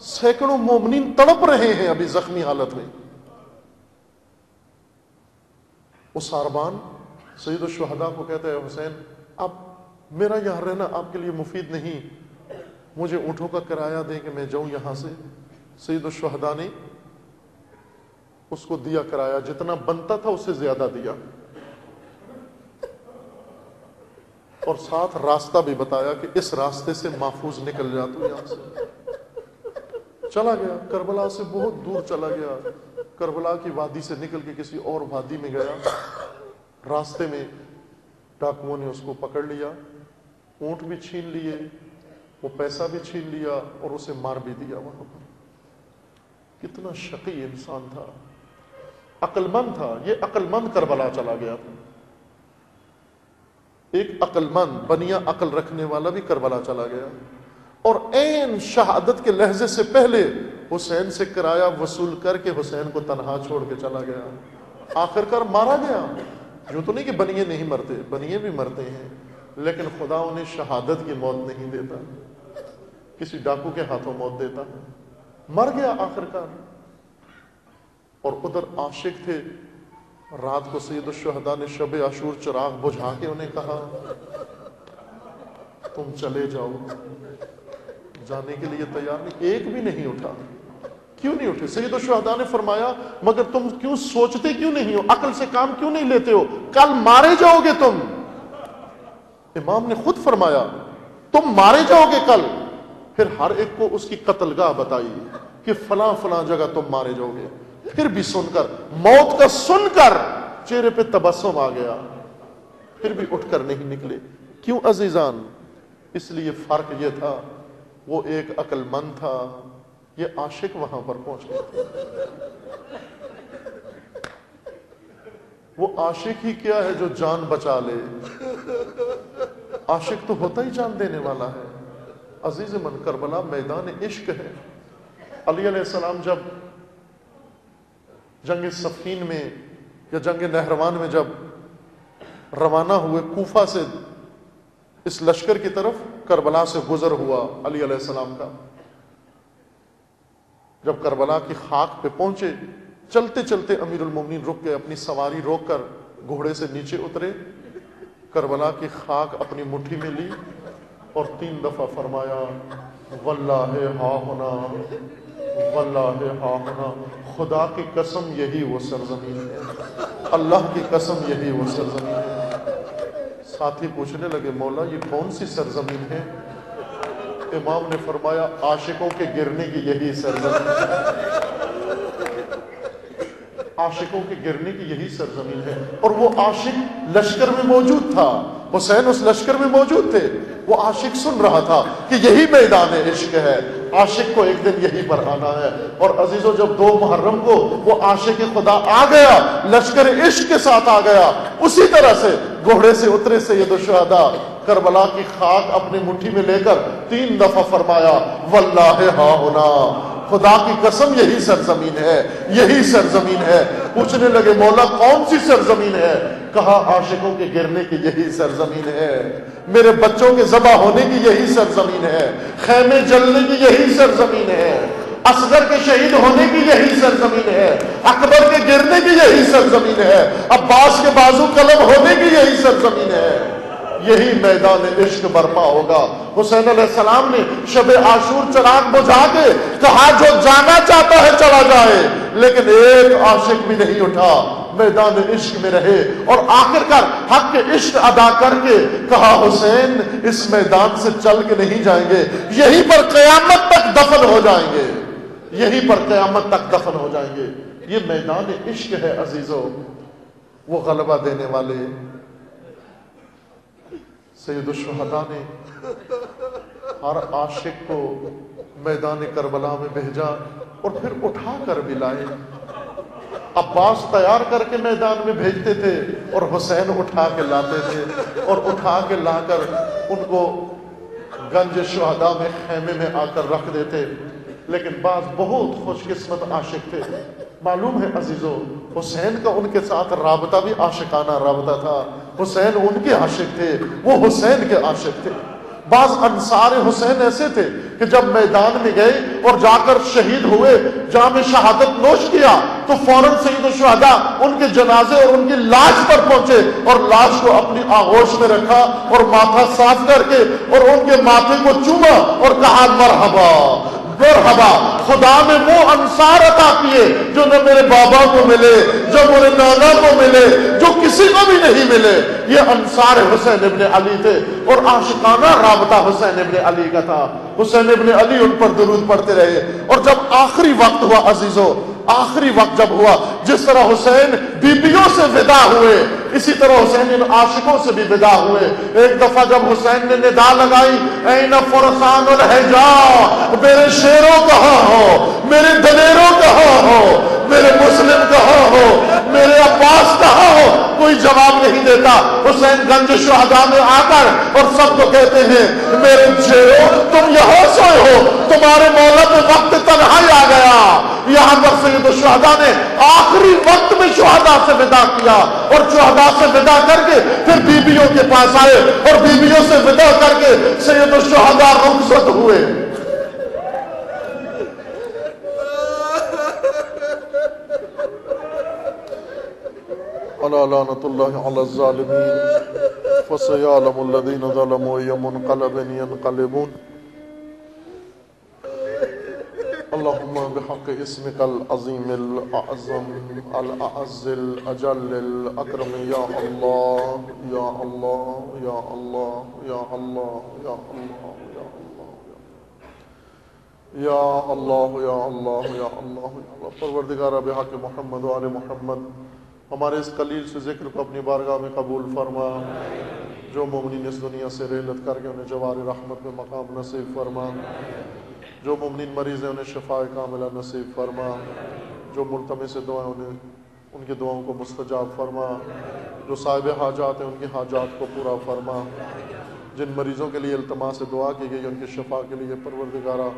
سینکڑوں مومنین تڑپ رہے ہیں ابھی زخمی حالت میں، وہ ساربان سید الشہداء کو کہتا ہے حسین اب میرا یہاں رہنا آپ کے لیے مفید نہیں، مجھے اونٹوں کا کرایہ دیں کہ میں جاؤں یہاں سے۔ سید الشہداء نے اس کو دیا کرایہ، جتنا بنتا تھا اس سے زیادہ دیا، اور ساتھ راستہ بھی بتایا کہ اس راستے سے محفوظ نکل جا تو یہاں سے۔ چلا گیا، کربلا سے بہت دور چلا گیا، کربلا کی وادی سے نکل کے کسی اور وادی میں گیا، راستے میں ڈاکوؤں نے اس کو پکڑ لیا، اونٹ بھی چھین لیے، وہ پیسہ بھی چھین لیا اور اسے مار بھی دیا وہاں پر۔ کتنا شقی انسان تھا، عقل مند تھا، یہ عقل مند کربلا چلا گیا تھا۔ ایک عقل مند بنیا عقل رکھنے والا بھی کربلا چلا گیا، اور عین شہادت کے لحظے سے پہلے حسین سے کرایہ وصول کر کے حسین کو تنہا چھوڑ کے چلا گیا، آخر کار مارا گیا۔ جو تو نہیں کہ بنیے نہیں مرتے، بنیے بھی مرتے ہیں، لیکن خدا انہیں شہادت کی موت نہیں دیتا، کسی ڈاکو کے ہاتھوں موت دیتا ہے، مر گیا آخر کار۔ اور ادھر عاشق تھے، رات کو سید الشہداء نے شب عاشور چراغ بجھا کے انہیں کہا تم چلے جاؤ، جانے کے لیے تیار نہیں، ایک بھی نہیں اٹھا۔ کیوں نہیں اٹھے؟ سید الشہداء نے فرمایا مگر تم کیوں سوچتے کیوں نہیں ہو، عقل سے کام کیوں نہیں لیتے ہو، کل مارے جاؤ گے تم۔ امام نے خود فرمایا تم مارے جاؤ گے کل، پھر ہر ایک کو اس کی قتل گاہ بتائی کہ فلاں فلاں جگہ تم مارے جاؤ گے۔ پھر بھی سن کر، موت کا سن کر چہرے پہ تبسم آ گیا، پھر بھی اٹھ کر نہیں نکلے۔ کیوں عزیزان؟ اس لیے فرق یہ تھا، وہ ایک عقل مند تھا، یہ عاشق وہاں پر پہنچ گیا۔ وہ عاشق ہی کیا ہے جو جان بچا لے، عاشق تو ہوتا ہی جان دینے والا ہے۔ عزیز من، کربلا میدان عشق ہے۔ علی علیہ السلام جب جنگ صفین میں یا جنگ نہروان میں جب روانہ ہوئے کوفہ سے اس لشکر کی طرف، کربلا سے گزر ہوا علی علیہ السلام کا، جب کربلا کی خاک پہ پہنچے، چلتے چلتے امیر المومنین رک گئے، اپنی سواری روک کر گھوڑے سے نیچے اترے، کربلا کی خاک اپنی مٹھی میں لی اور 3 دفعہ فرمایا واللہ ہا ہونا، واللہ ہا ہونا، خدا کی قسم یہی وہ سرزمین ہے، اللہ کی قسم یہی وہ سرزمین ہے۔ ساتھی پوچھنے لگے مولا یہ کون سی سرزمین ہے؟ امام نے فرمایا عاشقوں کے گرنے کی یہی سرزمین ہے، عاشقوں کے گرنے کی یہی سرزمین ہے۔ اور وہ عاشق لشکر میں موجود تھا، حسین اس لشکر میں موجود تھے، وہ عاشق سن رہا تھا کہ یہی میدان عشق ہے، عاشق کو ایک دن یہی پر آنا ہے۔ اور عزیزوں جب 2 محرم کو وہ عاشق خدا آ گیا، لشکر عشق کے ساتھ آ گیا، اسی طرح سے گھوڑے سے اترے سید الشہداء، کربلا کی خاک اپنی مٹھی میں لے کر 3 دفعہ فرمایا واللہ ہا ہونا، خدا کی قسم یہی سرزمین ہے، یہی سرزمین ہے۔ پوچھنے لگے مولا کون سی سرزمین ہے؟ کہا عاشقوں کے گرنے کی یہی سرزمین ہے، میرے بچوں کے ذبح ہونے کی یہی سرزمین ہے، خیمے جلنے کی یہی سرزمین ہے، اصغر کے شہید ہونے کی یہی سرزمین ہے، اکبر کے گرنے کی یہی سرزمین ہے، عباس کے بازو قلم ہونے کی یہی سرزمین ہے۔ یہی میدان عشق برپا ہوگا۔ حسین علیہ السلام نے شب عاشور چراغ بجھا کے کہا جو جانا چاہتا ہے چلا جائے، لیکن ایک عاشق بھی نہیں اٹھا، میدان عشق میں رہے، اور آخر کار حق کے عشق ادا کر کے کہا حسین اس میدان سے چل کے نہیں جائیں گے، یہیں پر قیامت تک دفن ہو جائیں گے، یہیں پر قیامت تک دفن ہو جائیں گے۔ یہ میدان عشق ہے عزیزو، وہ غلبہ دینے والے سید الشہداء نے ہر عاشق کو میدان کربلا میں بھیجا اور پھر اٹھا کر بھی لائے۔ عباس تیار کر کے میدان میں بھیجتے تھے اور حسین اٹھا کے لاتے تھے، اور اٹھا کے لا کر ان کو گنج شہداء میں خیمے میں آ کر رکھ دیتے۔ لیکن بعض بہت خوش قسمت عاشق تھے. معلوم ہے عزیزو، حسین کا ان کے ساتھ رابطہ بھی عاشقانہ رابطہ تھا. حسین ان کے عاشق تھے، وہ حسین کے عاشق تھے. بعض انصار حسین ایسے تھے کہ جب میدان میں گئے اور جا کر شہید ہوئے، جام شہادت نوش کیا، تو فوراً سید الشہداء ان کے جنازے اور ان کی لاش پر پہنچے اور لاش کو اپنی آغوش میں رکھا اور ماتھا صاف کر کے اور ان کے ماتھے کو چوما اور کہا مرحبا مرحبا، خدا نے وہ انصار عطا کیے جو نہ میرے بابا کو ملے، جو میرے نانا کو ملے، جو کسی کو بھی نہیں ملے. یہ انصار حسین ابن علی تھے اور عاشقانہ رابطہ حسین ابن علی کا تھا. حسین ابن علی ان پر درود پڑھتے رہے. اور جب آخری وقت ہوا عزیزو، آخری وقت جب ہوا، جس طرح حسین بیبیوں سے ودا ہوئے، اسی طرح حسین ان عاشقوں سے بھی ودا ہوئے. ایک دفعہ جب حسین نے ندا لگائی، این فرسان الحجا، میرے شیروں کہاں ہو، میرے دلیروں کہاں ہو، میرے مسلم کہاں ہو، میرے عباس کہاں ہو، کوئی جواب نہیں دیتا. حسین گنج شہداء میں آ کر اور سب کو کہتے ہیں میرے شیروں تم یہاں سوئے ہو، تمہارے مولا پہ وقت تنہائی آ گیا. یہاں پر سید الشہداء نے آخری وقت میں شہداء سے ودا کیا اور شہداء سے ودا کر کے پھر بیبیوں کے پاس آئے اور بیبیوں سے ودا کر کے سید الشہداء رخصت ہوئے. لعنت اللہ علی الظالمین فسيعلم الذين ظلموا أي منقلب ينقلبون. اللهم بحق اسمك العظيم الأعظم الأعز الأجل الأكرم يا الله يا الله يا الله يا الله يا الله يا الله يا الله يا الله يا الله. پروردگار بحق محمد و آل محمد، ہمارے اس قلیل سے ذکر کو اپنی بارگاہ میں قبول فرما. جو مومنین اس دنیا سے رحلت کر کے انہیں جوار رحمت میں مقام نصیب فرما. جو مومنین مریض ہیں انہیں شفاء کاملہ نصیب فرما. جو ملتمس دعائیں انہیں ان کی دعاؤں کو مستجاب فرما. جو صاحب حاجات ہیں ان کی حاجات کو پورا فرما. جن مریضوں کے لیے التماس دعا کی گئی ان کی شفا کے لیے پروردگارہ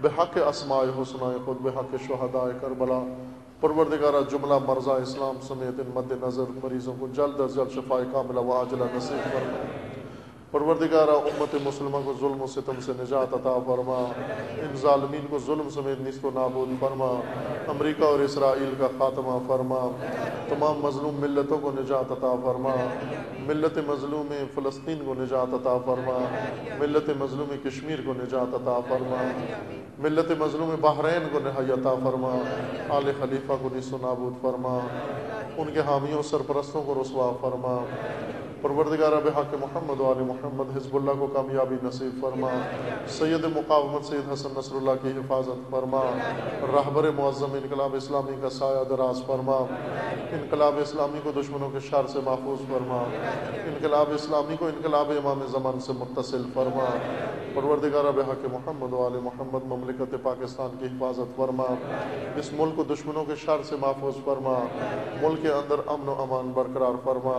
بحق اسماء الحسنى خود بحق شہداء کربلا پروردگارہ جملہ مرضى اسلام سمیت ان مد نظر مریضوں کو جلد از جلد شفاء کاملہ و عاجلہ نصیب فرما. پروردگارہ امت مسلمہ کو ظلم و ستم سے نجات عطا فرما. ان ظالمین کو ظلم سمیت نیست و نابود فرما. امریکہ اور اسرائیل کا خاتمہ فرما. تمام مظلوم ملتوں کو نجات عطا فرما. ملت مظلوم فلسطین کو نجات عطا فرما. ملت مظلوم کشمیر کو نجات عطا فرما. ملت مظلوم بحرین کو نہائی عطا فرما. آل خلیفہ کو نیست و نابود فرما. ان کے حامیوں سرپرستوں کو رسوا فرما. پروردگارہ بحق محمد و آل محمد حزب اللہ کو کامیابی نصیب فرما. سید مقاومت سید حسن نصر اللہ کی حفاظت فرما. رہبر معظم انقلاب اسلامی کا سایہ دراز فرما. انقلاب اسلامی کو دشمنوں کے شر سے محفوظ فرما. انقلاب اسلامی کو انقلاب امام زمان سے متصل فرما. پروردگارہ بحق محمد و آل محمد مملکت پاکستان کی حفاظت فرما. اس ملک کو دشمنوں کے شر سے محفوظ فرما. ملک کے اندر امن و امان برقرار فرما.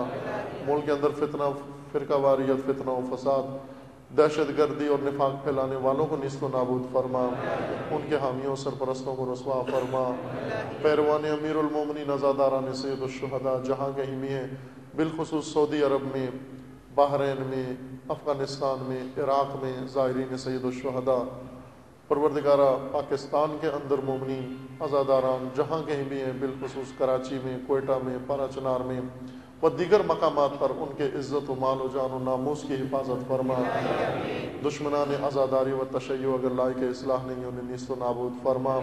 ملک کے اندر فتنہ فرقہ واریت فتنہ و فساد دہشت گردی اور نفاق پھیلانے والوں کو نیست و نابود فرما. ان کے حامیوں سرپرستوں کو رسوا فرما. پیروان امیر المومنین عزاداران سید الشہداء جہاں کہیں بھی ہیں، بالخصوص سعودی عرب میں، بحرین میں، افغانستان میں، عراق میں زائرین سید الشہداء، پروردگارہ پاکستان کے اندر مومنین عزاداران جہاں کہیں بھی ہیں، بالخصوص کراچی میں، کوئٹہ میں، پارا چنار میں و دیگر مقامات پر ان کے عزت و مال و جان و ناموس کی حفاظت فرما. دشمنان عزاداری و تشیع اگر لائق اصلاح نہیں انہیں نیست و نابود فرما.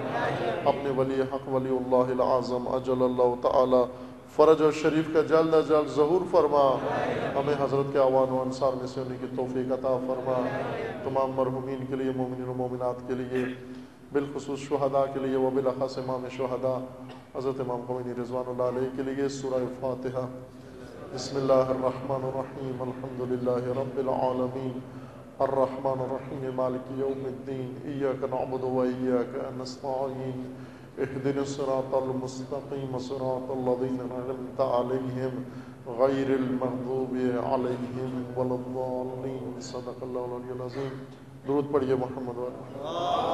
اپنے ولی حق ولی اللہ العظم اجل اللہ تعالی فرج و شریف کا جلد از جلد ظہور فرما. ہمیں حضرت کے اعوان و انصار میں سے ہونے کی توفیق عطا فرما. تمام مرحومین کے لیے، مومنین و مومنات کے لیے، بالخصوص شہداء کے لیے و بالاخص امام شہداء حضرت امام خمینی رضوان اللہ علیہ کے لیے سورہ فاتحہ. بسم اللہ الرحمن الرحیم. الحمد للہ رب العالمین الرحمن الرحیم مالک یوم الدین. ایاک نعبد و ایاک نستعین. اهدنا الصراط المستقیم صراط الذین انعمت علیہم غیر المغضوب علیہم ولا الضالین. صدق اللہ العلی العظیم. درود پڑھیے محمد والے.